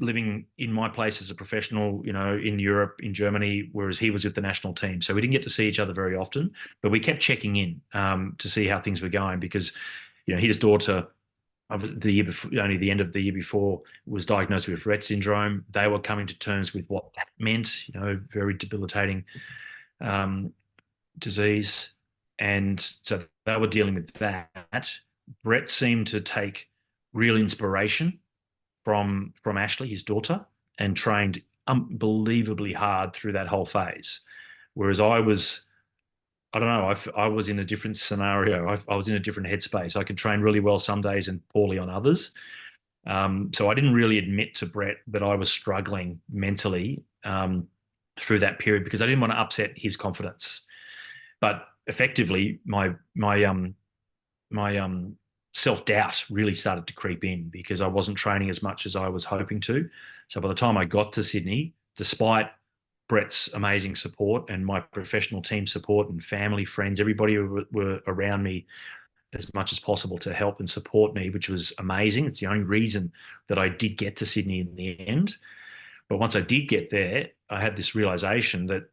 living in my place as a professional, in Europe, in Germany, whereas he was with the national team. So we didn't get to see each other very often, but we kept checking in to see how things were going because, his daughter, the year before, only the end of the year before, was diagnosed with Rett syndrome. They were coming to terms with what that meant, very debilitating disease, and so they were dealing with that. Brett seemed to take real inspiration from Ashley, his daughter, and trained unbelievably hard through that whole phase. Whereas I don't know, I was in a different scenario. I was in a different headspace. I could train really well some days and poorly on others. So I didn't really admit to Brett that I was struggling mentally through that period because I didn't want to upset his confidence. But effectively, my self doubt really started to creep in because I wasn't training as much as I was hoping to. So by the time I got to Sydney, despite Brett's amazing support and my professional team support and family, friends, everybody were around me as much as possible to help and support me, which was amazing. It's the only reason that I did get to Sydney in the end. But once I did get there, I had this realization that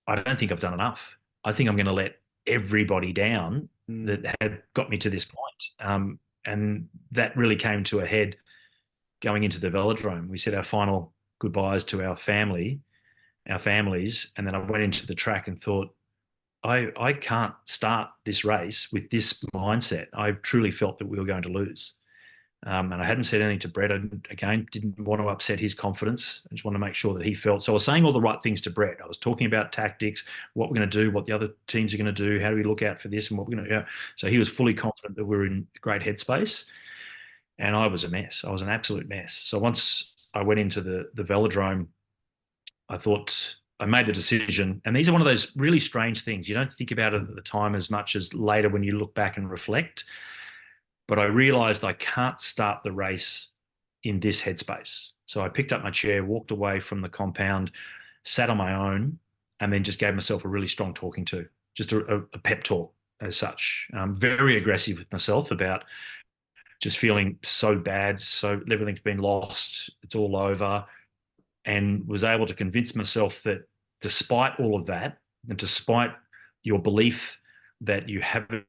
I don't think I've done enough. I think I'm going to let everybody down that had got me to this point. And that really came to a head going into the velodrome. We said our final goodbyes to our families, and then I went into the track and thought, I can't start this race with this mindset. I truly felt that we were going to lose. And I hadn't said anything to Brett. I, again, didn't want to upset his confidence. I just wanted to make sure that he felt. So I was saying all the right things to Brett. I was talking about tactics, what we're going to do, what the other teams are going to do, how do we look out for this, and what we're going to do. So he was fully confident that we were in great headspace. And I was a mess. I was an absolute mess. So once I went into the velodrome, I thought I made the decision. And these are one of those really strange things. You don't think about it at the time as much as later when you look back and reflect. But I realized I can't start the race in this headspace. So I picked up my chair, walked away from the compound, sat on my own, and then just gave myself a really strong talking to, just a pep talk as such. Very aggressive with myself about just feeling so bad, so everything's been lost, it's all over, and was able to convince myself that despite all of that, and despite your belief that you haven't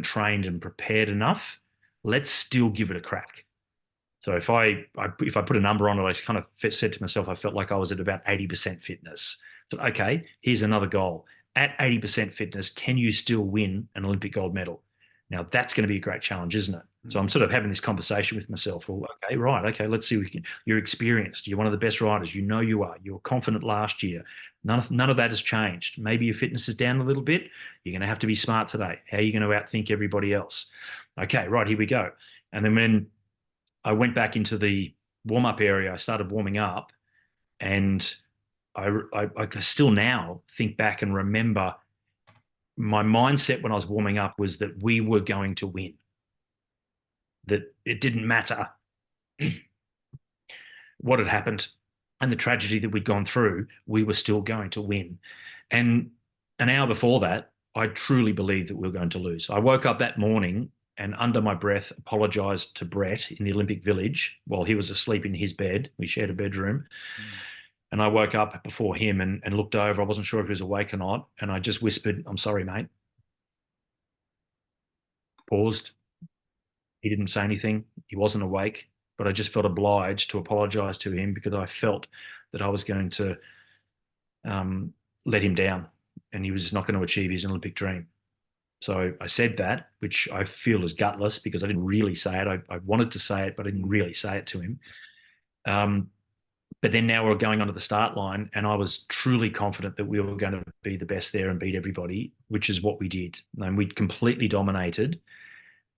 trained and prepared enough, let's still give it a crack. So if I put a number on it, I kind of said to myself, I felt like I was at about 80% fitness. So, okay, here's another goal. At 80% fitness, can you still win an Olympic gold medal? Now that's going to be a great challenge, isn't it? So I'm sort of having this conversation with myself. Well, okay, right. Okay, let's see. You're experienced. You're one of the best riders. You know you are. You were confident last year. None of that has changed. Maybe your fitness is down a little bit. You're going to have to be smart today. How are you going to outthink everybody else? Okay, right, here we go. And then when I went back into the warm-up area, I started warming up, and I still now think back and remember my mindset when I was warming up was that we were going to win, that it didn't matter what had happened and the tragedy that we'd gone through, we were still going to win. And an hour before that, I truly believed that we were going to lose. I woke up that morning and under my breath apologized to Brett in the Olympic Village while he was asleep in his bed. We shared a bedroom. And I woke up before him and looked over. I wasn't sure if he was awake or not. And I just whispered, "I'm sorry, mate." Paused. He didn't say anything. He wasn't awake, but I just felt obliged to apologize to him because I felt that I was going to let him down and he was not going to achieve his Olympic dream. So I said that, which I feel is gutless because I didn't really say it. I wanted to say it, but I didn't really say it to him. Um, but then now we're going onto the start line, and I was truly confident that we were going to be the best there and beat everybody, which is what we did. And we completely dominated,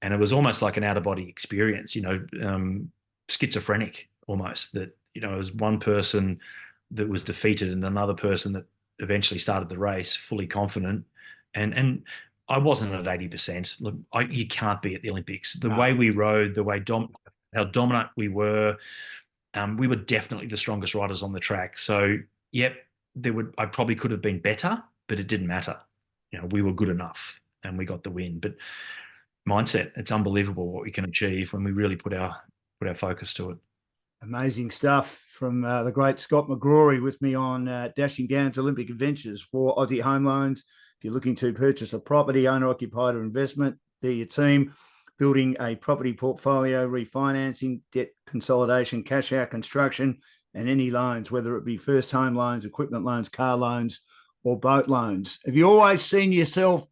and it was almost like an out of body experience, schizophrenic almost. That it was one person that was defeated and another person that eventually started the race fully confident, and I wasn't at 80%. Look, you can't be at the Olympics. The way we rode, how dominant we were definitely the strongest riders on the track. So, yep, I probably could have been better, but it didn't matter. We were good enough and we got the win. But mindset, it's unbelievable what we can achieve when we really put our focus to it. Amazing stuff from the great Scott McGrory with me on Dashing Down's Olympic Adventures for Aussie Home Loans. If you're looking to purchase a property, owner-occupied or investment, they're your team. Building a property portfolio, refinancing, debt consolidation, cash out construction, and any loans, whether it be first home loans, equipment loans, car loans, or boat loans. Have you always seen yourself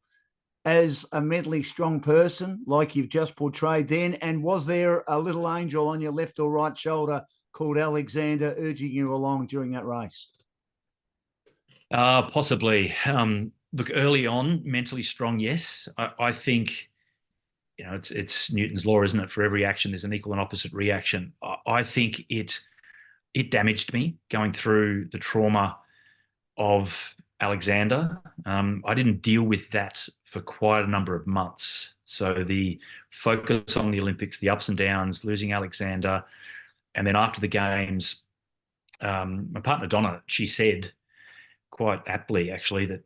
as a mentally strong person like you've just portrayed then? And was there a little angel on your left or right shoulder called Alexander urging you along during that race? Possibly. Look, early on, mentally strong, yes. I think it's Newton's law, isn't it? For every action, there's an equal and opposite reaction. I think it damaged me going through the trauma of Alexander. I didn't deal with that for quite a number of months. So the focus on the Olympics, the ups and downs, losing Alexander, and then after the games, my partner Donna, she said quite aptly actually that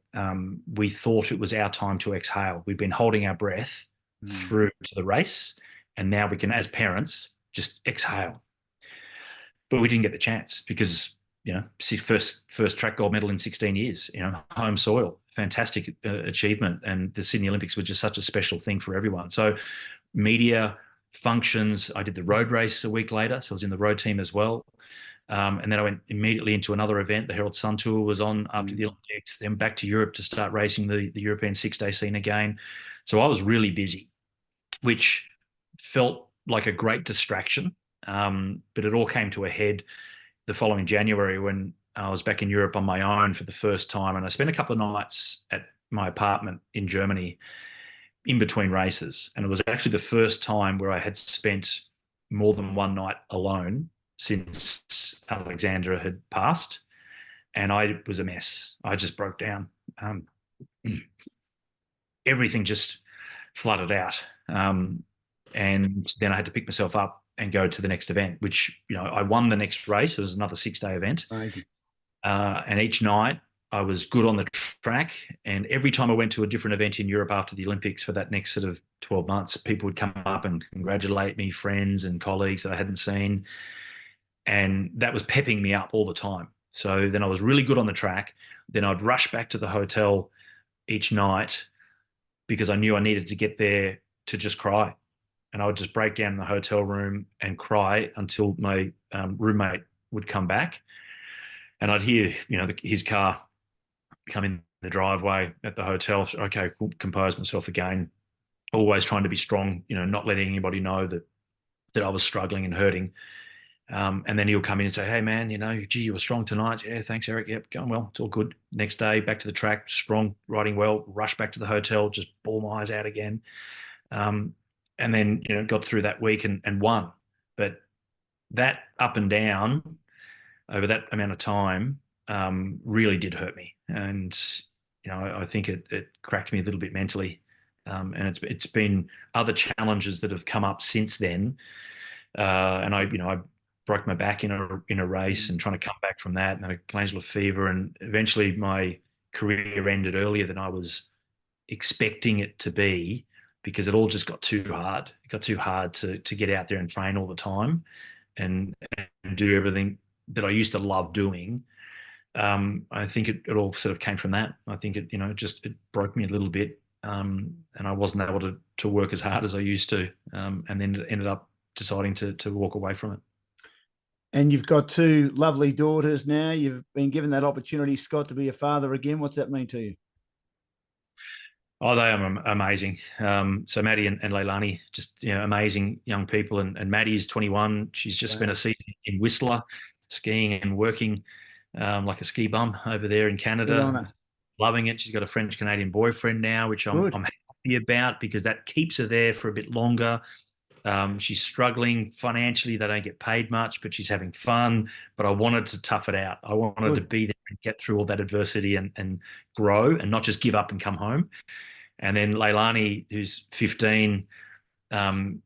we thought it was our time to exhale. We've been holding our breath through to the race, and now we can, as parents, just exhale. But we didn't get the chance because first track gold medal in 16 years, home soil, fantastic achievement, and the Sydney Olympics were just such a special thing for everyone. So media functions, I did the road race a week later, so I was in the road team as well. And then I went immediately into another event. The Herald Sun Tour was on after the Olympics, then back to Europe to start racing the European 6-day scene again. So I was really busy, which felt like a great distraction. But it all came to a head the following January when I was back in Europe on my own for the first time. And I spent a couple of nights at my apartment in Germany in between races. And it was actually the first time where I had spent more than one night alone since Alexandra had passed. And I was a mess. I just broke down. Everything just flooded out. And then I had to pick myself up and go to the next event, which, I won the next race. It was another 6-day event. Amazing. And each night I was good on the track. And every time I went to a different event in Europe after the Olympics for that next sort of 12 months, people would come up and congratulate me, friends and colleagues that I hadn't seen. And that was pepping me up all the time. So then I was really good on the track. Then I'd rush back to the hotel each night because I knew I needed to get there to just cry. And I would just break down in the hotel room and cry until my roommate would come back. And I'd hear, his car come in the driveway at the hotel. So, okay, compose myself again. Always trying to be strong, not letting anybody know that I was struggling and hurting. And then he'll come in and say, hey, man, gee, you were strong tonight. Yeah, thanks, Eric. Yep, going well. It's all good. Next day, back to the track, strong, riding well, rush back to the hotel, just bawl my eyes out again. And then, got through that week and won. But that up and down over that amount of time really did hurt me. And, I think it cracked me a little bit mentally. And it's been other challenges that have come up since then. And I broke my back in a race and trying to come back from that, and had a glandular fever, and eventually my career ended earlier than I was expecting it to be because it all just got too hard. It got too hard to get out there and train all the time and do everything that I used to love doing. I think it all sort of came from that. I think it broke me a little bit, and I wasn't able to work as hard as I used to, and then ended up deciding to walk away from it. And you've got two lovely daughters now. You've been given that opportunity, Scott, to be a father again. What's that mean to you? Oh, they are amazing. So Maddie and Leilani, just amazing young people. And Maddie is 21. She's just spent Wow. a season in Whistler, skiing and working like a ski bum over there in Good on Canada. her. Loving it. She's got a French Canadian boyfriend now, which Good. I'm happy about because that keeps her there for a bit longer. She's struggling financially. They don't get paid much, but she's having fun. But I wanted to tough it out. I wanted to Good. be there and get through all that adversity and grow and not just give up and come home. And then Leilani, who's 15,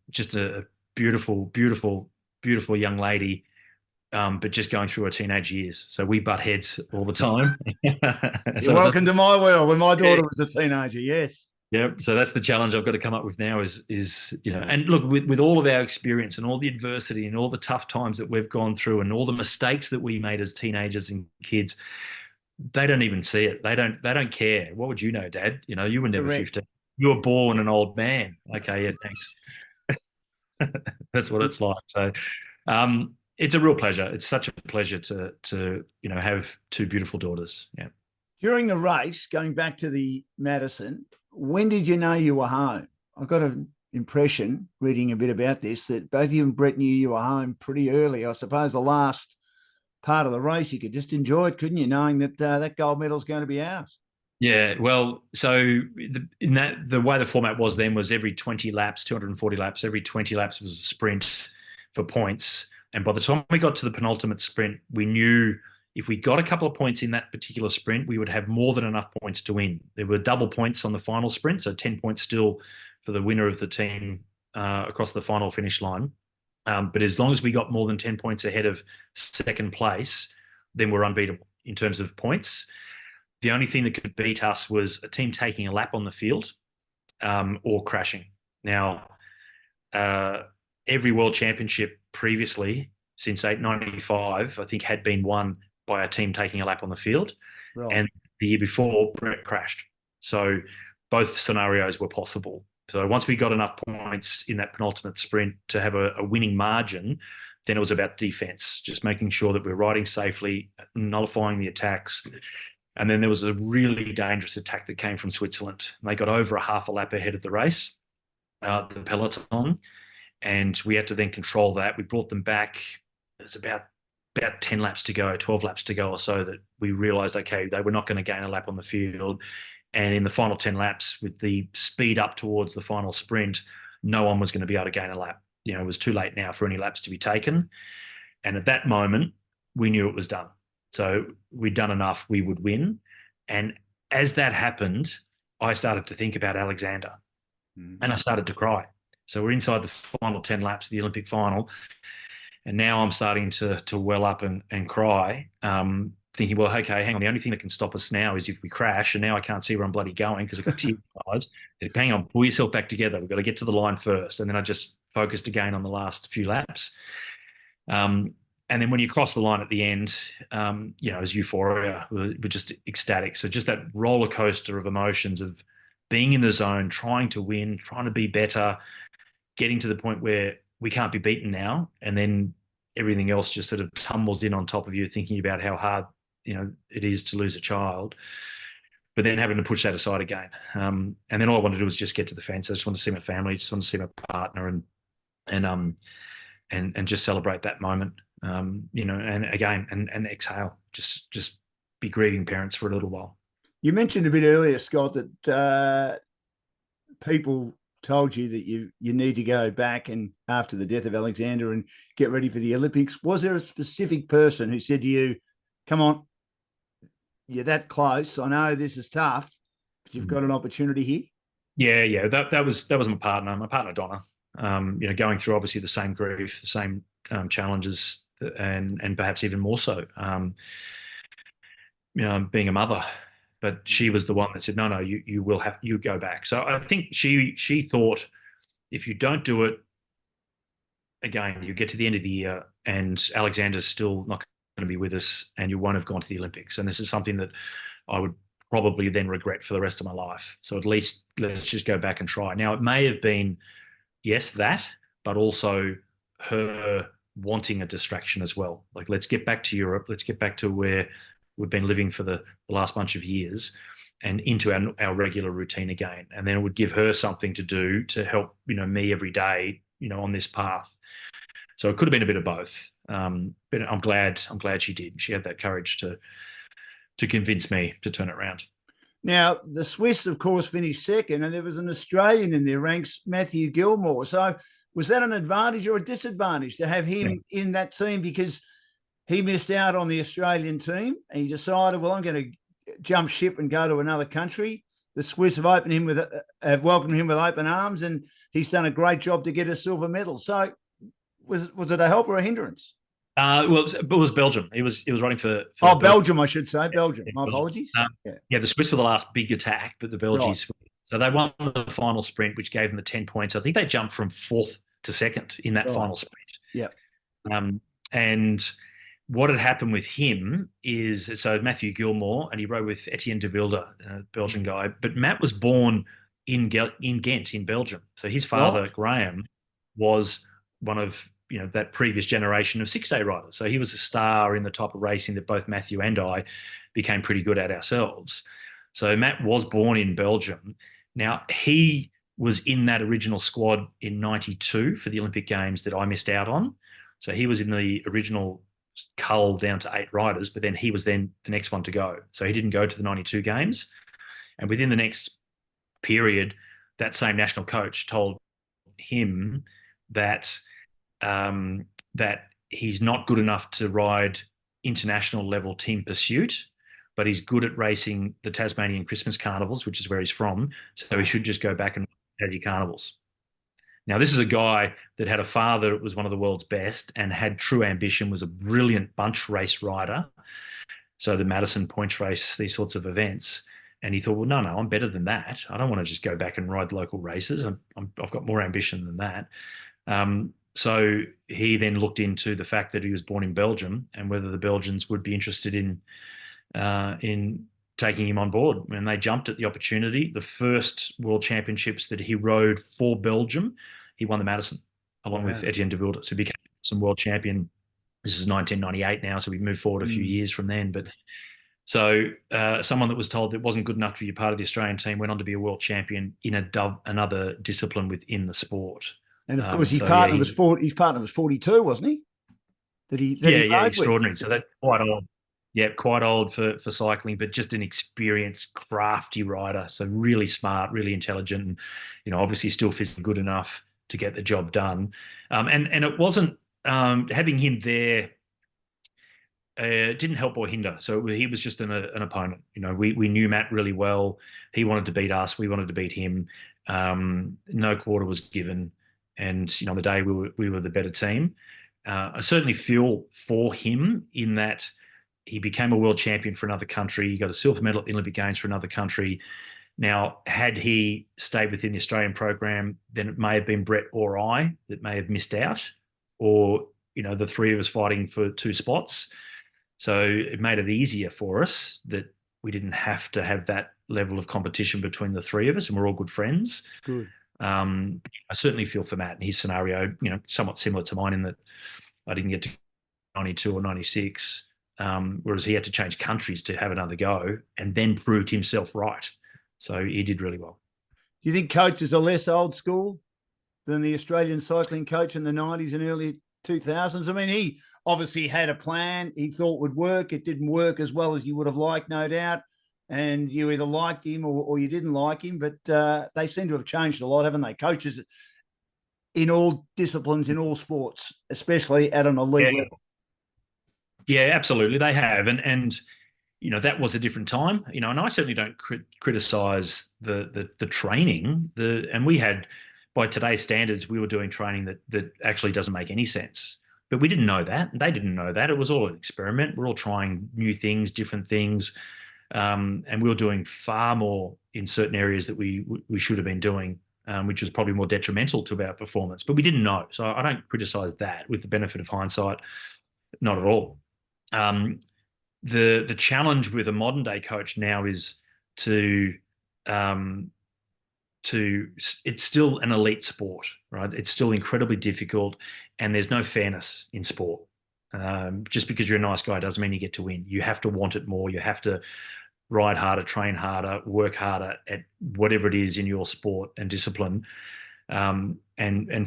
just a beautiful, beautiful, beautiful young lady, but just going through her teenage years. So we butt heads all the time. You're So welcome to my world when my daughter was a teenager. Yes. yeah, so that's the challenge I've got to come up with now and look, with all of our experience and all the adversity and all the tough times that we've gone through and all the mistakes that we made as teenagers and kids, they don't even see it. They don't care. What would you know, Dad? You were never Correct. 15. You were born an old man. Okay, yeah, thanks. That's what it's like. So it's a real pleasure. It's such a pleasure to have two beautiful daughters. Yeah. During the race, going back to the Madison, when did you know you were home? I got an impression, reading a bit about this, that both you and Brett knew you were home pretty early. I suppose the last part of the race, you could just enjoy it, couldn't you, knowing that that gold medal is going to be ours? Yeah, well, so the way the format was then was every 20 laps, 240 laps, every 20 laps was a sprint for points. And by the time we got to the penultimate sprint, we knew if we got a couple of points in that particular sprint, we would have more than enough points to win. There were double points on the final sprint, so 10 points still for the winner of the team across the final finish line. But as long as we got more than 10 points ahead of second place, then we're unbeatable in terms of points. The only thing that could beat us was a team taking a lap on the field or crashing. Now, uh, every world championship previously, since 895, I think had been won by a team taking a lap on the field. Right. And the year before, Brett crashed. So both scenarios were possible. So once we got enough points in that penultimate sprint to have a winning margin, then it was about defense, just making sure that we're riding safely, nullifying the attacks. And then there was a really dangerous attack that came from Switzerland. They got over a half a lap ahead of the race, the peloton, and we had to then control that. We brought them back. There's about 10 laps to go, 12 laps to go or so, that we realized, okay, they were not going to gain a lap on the field. And in the final 10 laps, with the speed up towards the final sprint, no one was going to be able to gain a lap. It was too late now for any laps to be taken. And at that moment, we knew it was done. So we'd done enough, we would win. And as that happened, I started to think about Alexander and I started to cry. So we're inside the final 10 laps of the Olympic final. And now I'm starting to well up and cry, thinking, well, okay, hang on. The only thing that can stop us now is if we crash. And now I can't see where I'm bloody going because I've got tears in my eyes. Hang on, pull yourself back together. We've got to get to the line first. And then I just focused again on the last few laps. And then when you cross the line at the end, as euphoria, we're just ecstatic. So just that roller coaster of emotions of being in the zone, trying to win, trying to be better, getting to the point where we can't be beaten now, and then everything else just sort of tumbles in on top of you, thinking about how hard it is to lose a child, but then having to push that aside again. And then all I wanted to do was just get to the fence. I just wanted to see my family, just wanted to see my partner, and just celebrate that moment. And again, and exhale, just be grieving parents for a little while. You mentioned a bit earlier, Scott, that people told you that you need to go back and after the death of Alexander and get ready for the Olympics. Was there a specific person who said to you, come on, you're that close. I know this is tough, but you've got an opportunity here? Yeah. That was my partner Donna. Going through obviously the same grief, the same challenges, and perhaps even more so. Being a mother, but she was the one that said, no, you go back. So I think she thought, if you don't do it, again, you get to the end of the year and Alexander's still not going to be with us and you won't have gone to the Olympics. And this is something that I would probably then regret for the rest of my life. So at least let's just go back and try. Now, it may have been, yes, that, but also her wanting a distraction as well. Like, let's get back to Europe. Let's get back to where we've been living for the last bunch of years and into our regular routine again. And then it would give her something to do to help, me every day, on this path. So it could have been a bit of both. But I'm glad she did. She had that courage to convince me to turn it around. Now, the Swiss, of course, finished second, and there was an Australian in their ranks, Matthew Gilmore. So was that an advantage or a disadvantage to have him in that team, because he missed out on the Australian team and he decided, well, I'm going to jump ship and go to another country? The Swiss have welcomed him with open arms, and he's done a great job to get a silver medal. So was it a help or a hindrance? Well, it was Belgium. He was running for Belgium, I should say. Belgium. My apologies. The Swiss were the last big attack, but the Belgians. Right. So they won the final sprint, which gave them the 10 points. I think they jumped from 4th to 2nd in that final sprint. Yeah. And what had happened with him is, so Matthew Gilmore, and he rode with Etienne de Wilde, a Belgian guy, but Matt was born in Ghent, in Belgium. So his father, Graham, was one of that previous generation of 6-day riders. So he was a star in the type of racing that both Matthew and I became pretty good at ourselves. So Matt was born in Belgium. Now, he was in that original squad in 92 for the Olympic Games that I missed out on. So he was in the original cull down to 8 riders, but then he was then the next one to go. So he didn't go to the 92 Games. And within the next period, that same national coach told him that that he's not good enough to ride international level team pursuit, but he's good at racing the Tasmanian Christmas carnivals, which is where he's from. So he should just go back and Tassie carnivals. Now, this is a guy that had a father that was one of the world's best and had true ambition, was a brilliant bunch race rider. So the Madison points race, these sorts of events. And he thought, well, no, I'm better than that. I don't want to just go back and ride local races. I've got more ambition than that. So he then looked into the fact that he was born in Belgium and whether the Belgians would be interested in taking him on board. And they jumped at the opportunity. The first World Championships that he rode for Belgium, he won the Madison along with Etienne de Wilde. So he became some world champion. This is 1998 now, so we've moved forward a few years from then. But so someone that was told that wasn't good enough to be a part of the Australian team went on to be a world champion in another discipline within the sport. And of course, his partner was 42, wasn't he? Extraordinary. With. So that's quite old. Yeah, quite old for cycling, but just an experienced, crafty rider. So really smart, really intelligent, and obviously still physically good enough to get the job done. And it wasn't having him there. Didn't help or hinder. So he was just an opponent. We knew Matt really well. He wanted to beat us. We wanted to beat him. No quarter was given. And on the day we were the better team. I certainly feel for him in that he became a world champion for another country. He got a silver medal at the Olympic Games for another country. Now, had he stayed within the Australian program, then it may have been Brett or I that may have missed out, or the three of us fighting for 2 spots. So it made it easier for us that we didn't have to have that level of competition between the 3 of us, and we're all good friends. Good. I certainly feel for Matt in his scenario, somewhat similar to mine in that I didn't get to 92 or 96, whereas he had to change countries to have another go and then proved himself right. So he did really well. Do you think coaches are less old school than the Australian cycling coach in the 90s and early 2000s? I mean, he obviously had a plan he thought would work. It didn't work as well as you would have liked, no doubt. And you either liked him or you didn't like him, but they seem to have changed a lot, haven't they? Coaches in all disciplines, in all sports, especially at an elite level. Yeah, absolutely. They have. And that was a different time, and I certainly don't criticize the training. And we had, by today's standards, we were doing training that actually doesn't make any sense. But we didn't know that. They didn't know that. It was all an experiment. We're all trying new things, different things. And we were doing far more in certain areas that we should have been doing, which was probably more detrimental to our performance. But we didn't know. So I don't criticize that with the benefit of hindsight. Not at all. The challenge with a modern day coach now is it's still an elite sport, right? It's still incredibly difficult, and there's no fairness in sport. Just because you're a nice guy doesn't mean you get to win. You have to want it more. You have to ride harder, train harder, work harder at whatever it is in your sport and discipline. And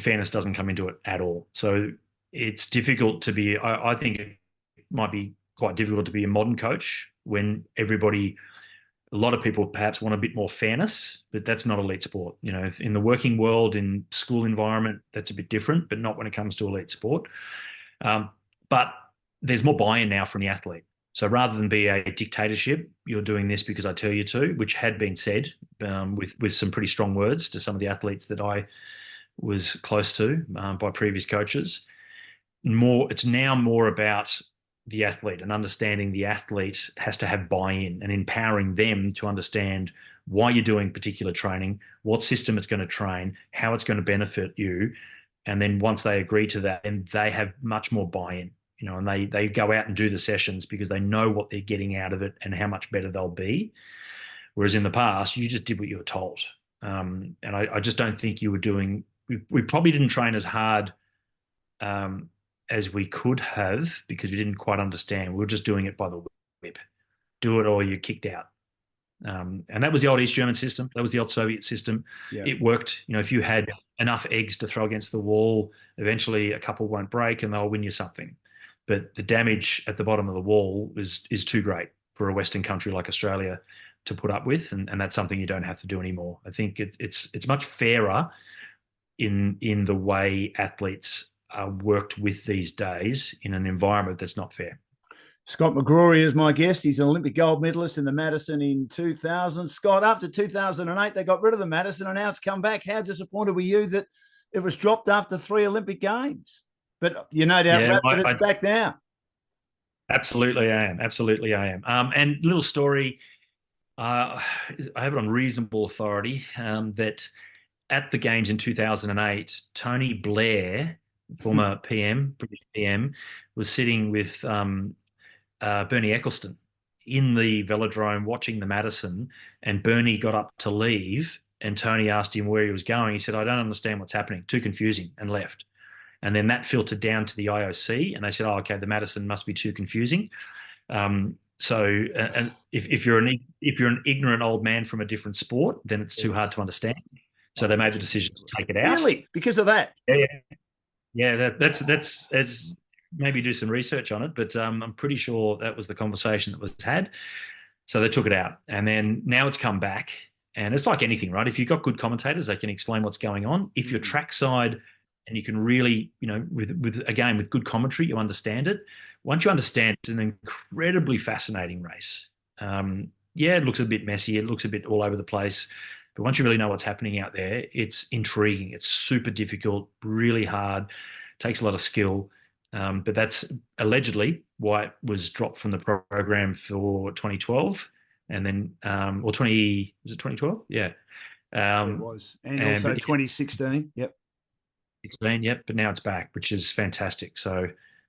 fairness doesn't come into it at all. So it's difficult to be. I think it might be quite difficult to be a modern coach when a lot of people perhaps want a bit more fairness, but that's not elite sport. You know, in the working world, in school environment, that's a bit different, but not when it comes to elite sport. But there's more buy-in now from the athlete. So rather than be a dictatorship, you're doing this because I tell you to, which had been said with some pretty strong words to some of the athletes that I was close to by previous coaches. It's now more about the athlete and understanding the athlete has to have buy-in and empowering them to understand why you're doing particular training, what system it's going to train, how it's going to benefit you. And then once they agree to that, then they have much more buy-in, you know, and they go out and do the sessions because they know what they're getting out of it and how much better they'll be. Whereas in the past, you just did what you were told. And I just don't think you were doing, we probably didn't train as hard as we could have because we didn't quite understand. We were just doing it by the whip. Do it or you're kicked out. And that was the old East German system. That was the old Soviet system. Yeah. It worked. You know, if you had enough eggs to throw against the wall, eventually a couple won't break and they'll win you something. But the damage at the bottom of the wall is too great for a Western country like Australia to put up with, and that's something you don't have to do anymore. I think it's much fairer in the way athletes are worked with these days in an environment that's not fair. Scott McGrory is my guest. He's an Olympic gold medalist in the Madison in 2000. Scott, after 2008, they got rid of the Madison and now it's come back. How disappointed were you that it was dropped after 3 Olympic Games? But you no doubt that it's back now. Absolutely, I am. Absolutely, I am. And little story, I have it on reasonable authority that at the Games in 2008, Tony Blair, former PM, British PM, was sitting with Bernie Ecclestone in the velodrome watching the Madison, and Bernie got up to leave, and Tony asked him where he was going. He said, "I don't understand what's happening. Too confusing," and left. And then that filtered down to the IOC, and they said, "Oh, okay, the Madison must be too confusing." So, and if you're an ignorant old man from a different sport, then it's too hard to understand. So they made the decision to take it out. Really, because of that? Yeah. That's maybe do some research on it, but I'm pretty sure that was the conversation that was had. So they took it out, and then now it's come back, and it's like anything, right? If you've got good commentators, they can explain what's going on. If you're trackside and you can really, you know, with good commentary, you understand it. Once you understand, it's an incredibly fascinating race. Yeah, it looks a bit messy. It looks a bit all over the place. But once you really know what's happening out there, it's intriguing. It's super difficult, really hard, takes a lot of skill. But that's allegedly why it was dropped from the program for 2012. And then, or 20, is it 2012? Yeah. It was. And also 2016. Yep. 16, yep. But now it's back, which is fantastic. So,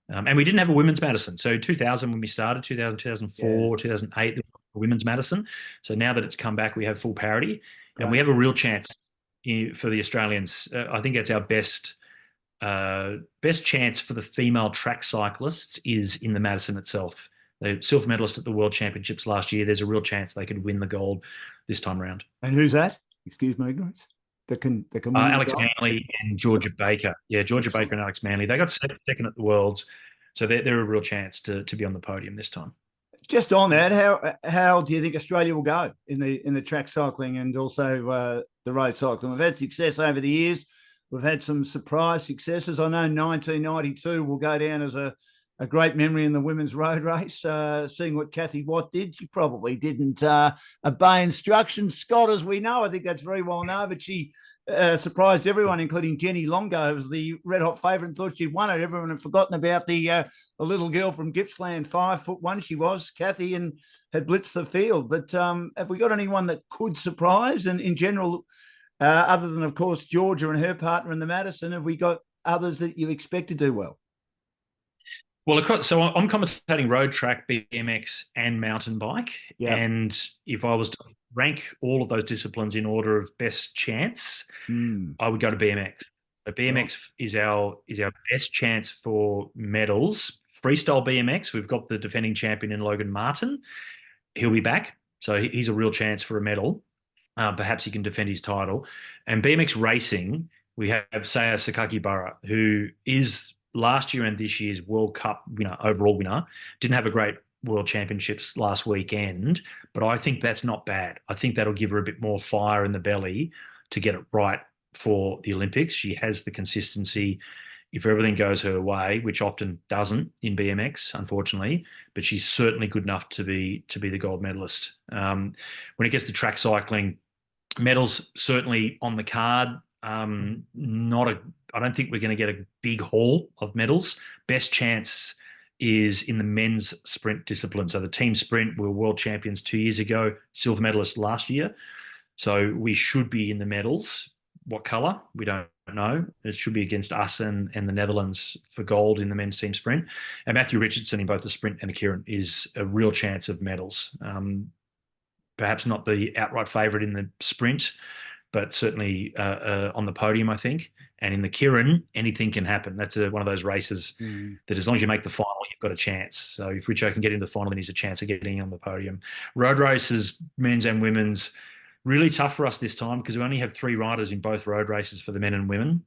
and we didn't have a women's Madison. So 2000 when we started, 2000, 2004, 2008, the women's Madison. So now that it's come back, we have full parity. Right. And we have a real chance for the Australians. I think it's our best chance for the female track cyclists is in the Madison itself. They're silver medalists at the World Championships last year. There's a real chance they could win the gold this time around. And who's that? Excuse my ignorance. That can win Alex Manley and Georgia Baker. Yeah, Georgia Baker and Alex Manley. They got second at the Worlds, so they're a real chance to be on the podium this time. Just on that, how do you think Australia will go in the track cycling and also the road cycling? We've had success over the years. We've had some surprise successes. I know 1992 will go down as a great memory in the women's road race. Seeing what Kathy Watt did, she probably didn't obey instructions. Scott, as we know, I think that's very well known, but she surprised everyone, including Jenny Longo, who was the red-hot favourite and thought she'd won it. Everyone had forgotten about the little girl from Gippsland, 5'1" she was, Kathy, and had blitzed the field. But have we got anyone that could surprise? And in general, other than, of course, Georgia and her partner in the Madison, have we got others that you expect to do well? Well, so I'm commentating road track, BMX, and mountain bike. Yep. And if I was to rank all of those disciplines in order of best chance, I would go to BMX. But BMX is our best chance for medals. Freestyle BMX, we've got the defending champion in Logan Martin. He'll be back. So he's a real chance for a medal. Perhaps he can defend his title. And BMX racing, we have Saya Sakakibara, who is last year and this year's World Cup overall winner. Didn't have a great World Championships last weekend, but I think that's not bad. I think that'll give her a bit more fire in the belly to get it right for the Olympics. She has the consistency if everything goes her way, which often doesn't in BMX, unfortunately, but she's certainly good enough to be the gold medalist. When it gets to track cycling, medals certainly on the card. I don't think we're going to get a big haul of medals. Best chance is in the men's sprint discipline. So the team sprint, we were world champions 2 years ago, silver medalist last year. So we should be in the medals. What colour? We don't know. It should be against us and the Netherlands for gold in the men's team sprint. And Matthew Richardson in both the sprint and the Keirin is a real chance of medals. Perhaps not the outright favourite in the sprint, but certainly on the podium, I think. And in the Keirin, anything can happen. That's one of those races that as long as you make the final, you've got a chance. So if Richo can get into the final, then he's a chance of getting on the podium. Road races, men's and women's, really tough for us this time because we only have 3 riders in both road races for the men and women.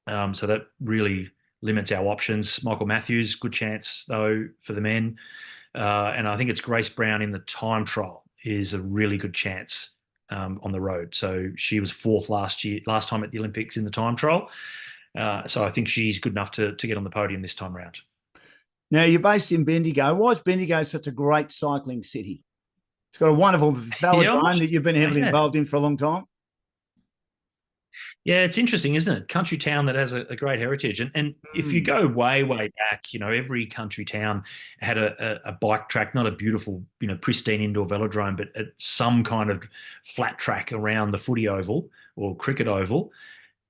So that really limits our options. Michael Matthews, good chance, though, for the men. And I think it's Grace Brown in the time trial is a really good chance on the road. So she was 4th last time at the Olympics in the time trial. So I think she's good enough to get on the podium this time around. Now, you're based in Bendigo. Why is Bendigo such a great cycling city? It's got a wonderful velodrome that you've been heavily involved in for a long time. Yeah, it's interesting, isn't it? Country town that has a great heritage. And if you go way, way back, every country town had a bike track, not a beautiful, pristine indoor velodrome, but some kind of flat track around the footy oval or cricket oval.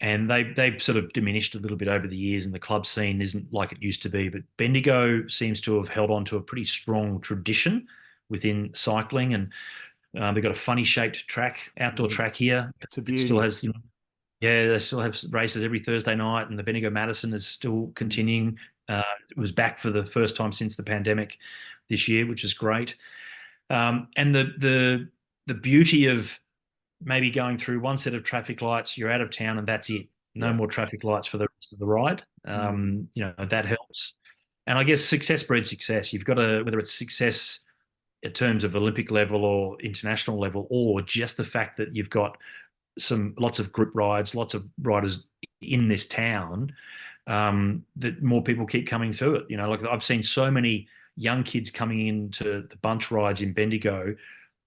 And they've sort of diminished a little bit over the years, and the club scene isn't like it used to be. But Bendigo seems to have held on to a pretty strong tradition within cycling, and they've got a funny shaped track, outdoor track here. It still has, they still have races every Thursday night, and the Bendigo Madison is still continuing. It was back for the first time since the pandemic this year, which is great. And the beauty of maybe going through one set of traffic lights, you're out of town, and that's it. No more traffic lights for the rest of the ride. That helps. And I guess success breeds success. You've got to, whether it's success in terms of Olympic level or international level, or just the fact that you've got lots of group rides, lots of riders in this town, that more people keep coming through it. Like I've seen so many young kids coming into the bunch rides in Bendigo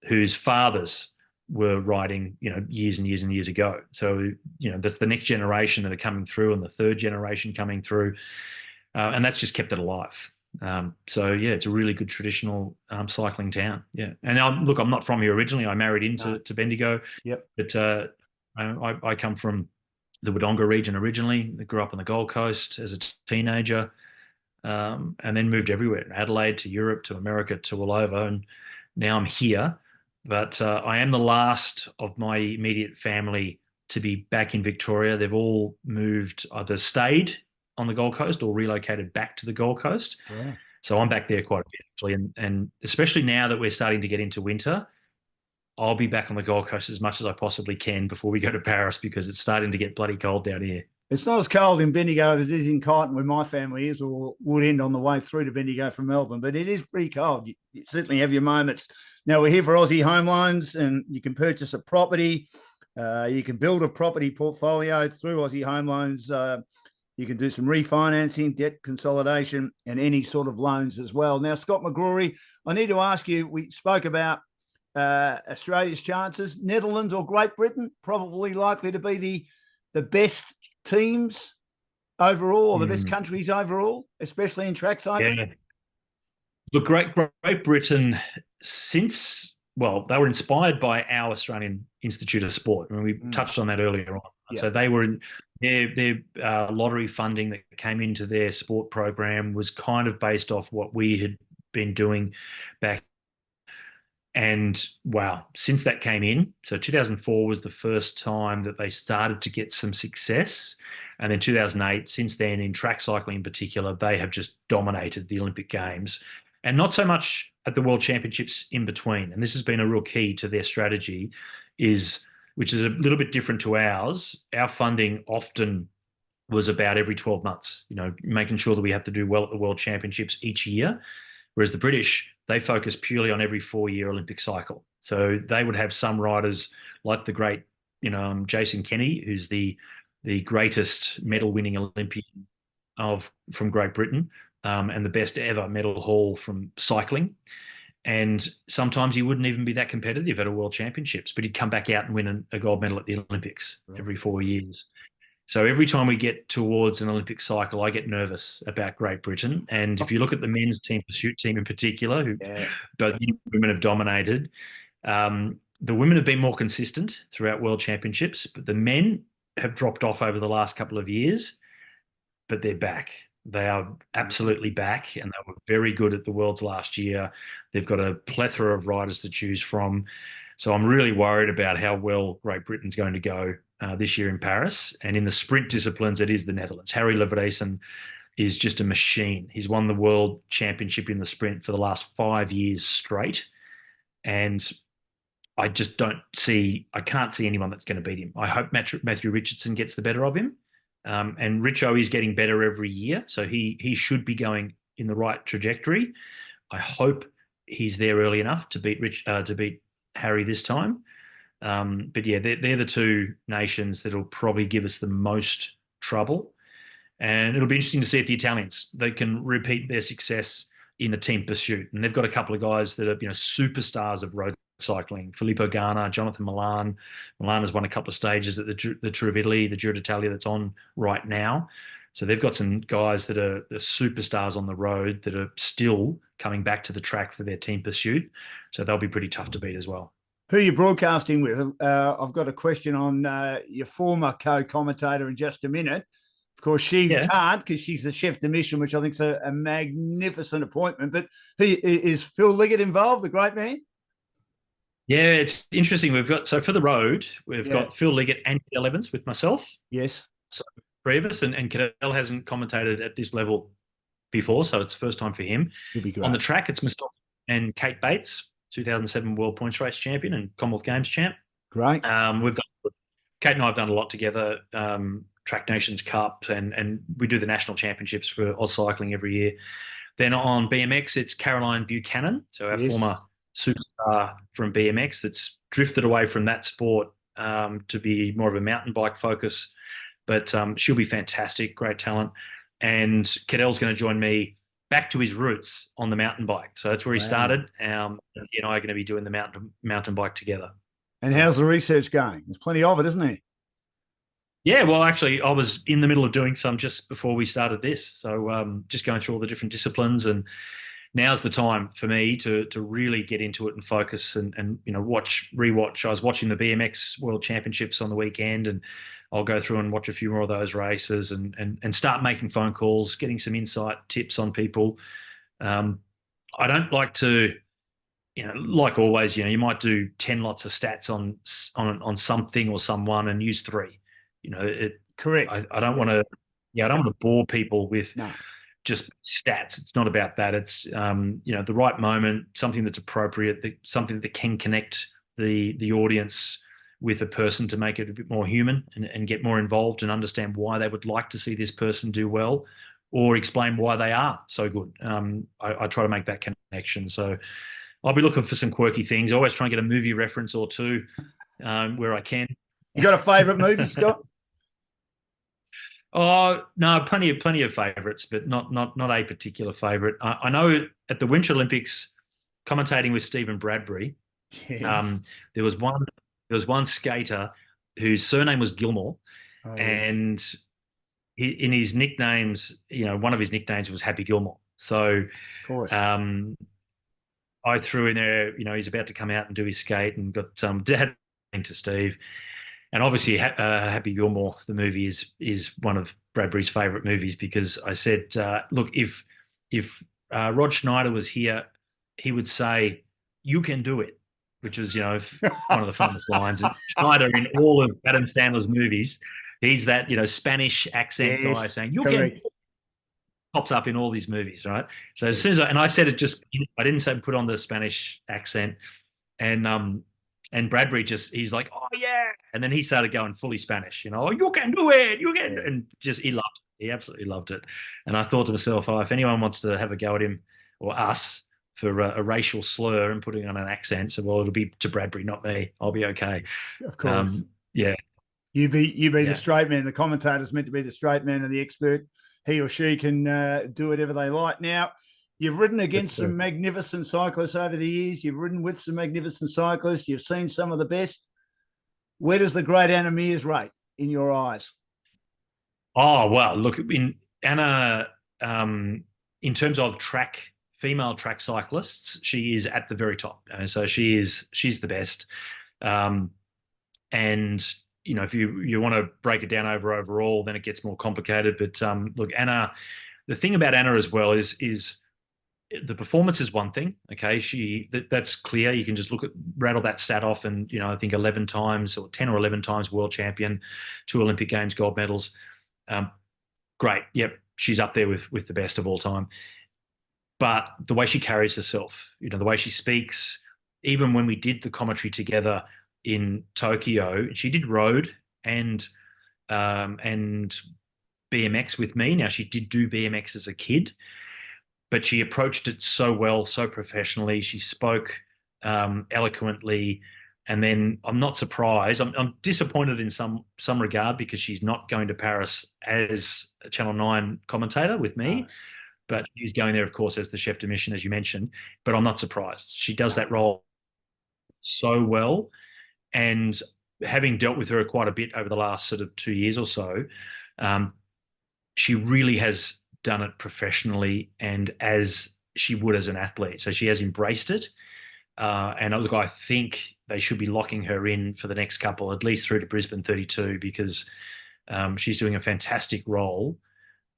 whose fathers were riding, years and years and years ago. So, that's the next generation that are coming through and the third generation coming through. And that's just kept it alive. It's a really good traditional cycling town. Yeah. And I'm not from here originally. I married into Bendigo. Yep. But I come from the Wodonga region originally. I grew up on the Gold Coast as a teenager, and then moved everywhere, Adelaide to Europe to America to all over. And now I'm here. But I am the last of my immediate family to be back in Victoria. They've all moved, either stayed on the Gold Coast or relocated back to the Gold Coast. Yeah. So I'm back there quite a bit, actually. And especially now that we're starting to get into winter, I'll be back on the Gold Coast as much as I possibly can before we go to Paris, because it's starting to get bloody cold down here. It's not as cold in Bendigo as it is in Kyneton, where my family is, or would end on the way through to Bendigo from Melbourne, but it is pretty cold. You certainly have your moments. Now, we're here for Aussie Home Loans, and you can purchase a property. You can build a property portfolio through Aussie Home Loans. You can do some refinancing, debt consolidation, and any sort of loans as well. Now, Scott McGrory, I need to ask you, we spoke about Australia's chances. Netherlands or Great Britain, probably likely to be the best teams overall, or the best countries overall, especially in track cycling. Yeah. Look, Great Britain, they were inspired by our Australian Institute of Sport. I mean, we touched on that earlier on. Yeah. So they were in their lottery funding that came into their sport program was kind of based off what we had been doing back. And wow, since that came in, so 2004 was the first time that they started to get some success. And then 2008, since then, in track cycling in particular, they have just dominated the Olympic Games. And not so much at the World Championships in between. And this has been a real key to their strategy, is which is a little bit different to ours. Our funding often was about every 12 months, making sure that we have to do well at the World Championships each year. Whereas the British, they focus purely on every 4-year Olympic cycle. So they would have some riders like the great, Jason Kenny, who's the greatest medal-winning Olympian from Great Britain, and the best ever medal haul from cycling. And sometimes he wouldn't even be that competitive at a World Championships, but he'd come back out and win a gold medal at the Olympics every 4 years. So every time we get towards an Olympic cycle, I get nervous about Great Britain. And if you look at the men's team pursuit team in particular, who both women have dominated, the women have been more consistent throughout World Championships, but the men have dropped off over the last couple of years, but they're back. They are absolutely back, and they were very good at the Worlds last year. They've got a plethora of riders to choose from. So I'm really worried about how well Great Britain's going to go this year in Paris. And in the sprint disciplines, it is the Netherlands. Harry Leverdason is just a machine. He's won the World Championship in the sprint for the last 5 years straight. And I just can't see anyone that's going to beat him. I hope Matthew Richardson gets the better of him. And Richo is getting better every year. So he should be going in the right trajectory. I hope he's there early enough to beat Harry this time. But yeah, they're the two nations that'll probably give us the most trouble. And it'll be interesting to see if the Italians, they can repeat their success in the team pursuit. And they've got a couple of guys that are, superstars of road cycling. Filippo Ganna, Jonathan Milan. Milan has won a couple of stages at the Tour of Italy, the Giro d'Italia that's on right now. So they've got some guys that are the superstars on the road that are still coming back to the track for their team pursuit. So they'll be pretty tough to beat as well. Who are you broadcasting with? I've got a question on your former co-commentator in just a minute. Of course, she can't because she's the chef de mission, which I think is a magnificent appointment. But is Phil Liggett involved, the great man? Yeah, it's interesting. So for the road, we've got Phil Liggett and Cadel Evans with myself. Yes. So 3 of us, and Cadel hasn't commentated at this level before, so it's the first time for him. He'll be great. On the track, it's myself and Kate Bates, 2007 World Points Race champion and Commonwealth Games champ. Great. Kate and I have done a lot together, Track Nations Cup, and we do the national championships for Oz Cycling every year. Then on BMX, it's Caroline Buchanan, so our former superstar from BMX that's drifted away from that sport to be more of a mountain bike focus. But she'll be fantastic, great talent. And Cadel's going to join me back to his roots on the mountain bike. So that's where he started. He and I are going to be doing the mountain bike together. And how's the research going? There's plenty of it, isn't there? Yeah, well, actually, I was in the middle of doing some just before we started this. So just going through all the different disciplines, and now's the time for me to really get into it and focus and rewatch. I was watching the BMX World Championships on the weekend, and I'll go through and watch a few more of those races and start making phone calls, getting some insight tips on people. I don't like to, like always, you might do 10 lots of stats on something or someone and use 3. Correct. I don't want to. Yeah, I don't want to bore people with just stats. It's not about that. It's the right moment, something that's appropriate, something that can connect the audience with a person to make it a bit more human and get more involved and understand why they would like to see this person do well, or explain why they are so good. I try to make that connection. So I'll be looking for some quirky things. I always try and get a movie reference or two where I can. You got a favourite movie, Scott? Oh no, plenty of favourites, but not a particular favourite. I know at the Winter Olympics, commentating with Stephen Bradbury, there was one skater whose surname was Gilmore, and in his nicknames, one of his nicknames was Happy Gilmore. So, of course. I threw in there, he's about to come out and do his skate, and got dad to Steve. And obviously, Happy Gilmore, the movie, is one of Bradbury's favourite movies, because I said, look, if Rod Schneider was here, he would say, "You can do it," which was, one of the famous lines. And Schneider, in all of Adam Sandler's movies, he's that, Spanish accent guy saying, "You can." pops up in all these movies, right? So as soon as I said it, just I didn't say put on the Spanish accent, and Bradbury he's like, oh yeah, and then he started going fully Spanish, oh, you can do it, you can, and just he loved it. He absolutely loved it, and I thought to myself, oh, if anyone wants to have a go at him or us for a racial slur and putting on an accent, so well, it'll be to Bradbury, not me. I'll be okay. Of course, yeah. You be the straight man. The commentator's meant to be the straight man and the expert. He or she can do whatever they like. Now, you've ridden against some magnificent cyclists over the years. You've ridden with some magnificent cyclists. You've seen some of the best. Where does the great Anna Meares rate in your eyes? Oh, well, look, in Anna, in terms of female track cyclists, she is at the very top. So she's the best. And if you want to break it down overall, then it gets more complicated. But look, Anna, the thing about Anna as well is the performance is one thing. Okay, that's clear. You can just rattle that stat off, and I think 11 times or 10 or 11 times world champion, 2 Olympic Games gold medals. Great. Yep, she's up there with the best of all time. But the way she carries herself, the way she speaks, even when we did the commentary together in Tokyo, she did road and BMX with me. Now, she did do BMX as a kid, but she approached it so well, so professionally. She spoke eloquently. And then I'm not surprised. I'm disappointed in some regard because she's not going to Paris as a Channel 9 commentator with me. But she's going there, of course, as the chef de mission, as you mentioned. But I'm not surprised. She does that role so well. And having dealt with her quite a bit over the last sort of 2 years or so, she really has done it professionally and as she would as an athlete. So she has embraced it. And look, I think they should be locking her in for the next couple, at least through to Brisbane 32, because she's doing a fantastic role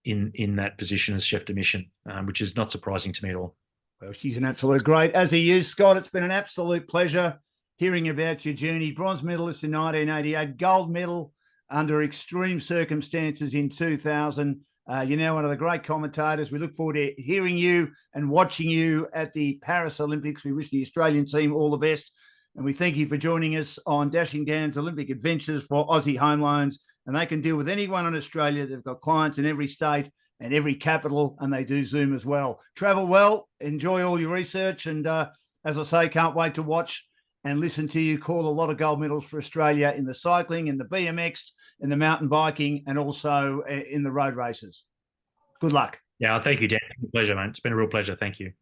in that position as chef de mission, which is not surprising to me at all. Well, she's an absolute great, as he is. Scott, it's been an absolute pleasure hearing about your journey. Bronze medalist in 1988, gold medal under extreme circumstances in 2000. You're now one of the great commentators. We look forward to hearing you and watching you at the Paris Olympics. We wish the Australian team all the best. And we thank you for joining us on Dashing Down's Olympic Adventures for Aussie Home Loans. And they can deal with anyone in Australia. They've got clients in every state and every capital, and they do Zoom as well. Travel well, enjoy all your research. And as I say, can't wait to watch and listen to you call a lot of gold medals for Australia in the cycling, in the BMX, in the mountain biking, and also in the road races. Good luck. Yeah, thank you, Dan. It's a pleasure, mate. It's been a real pleasure. Thank you.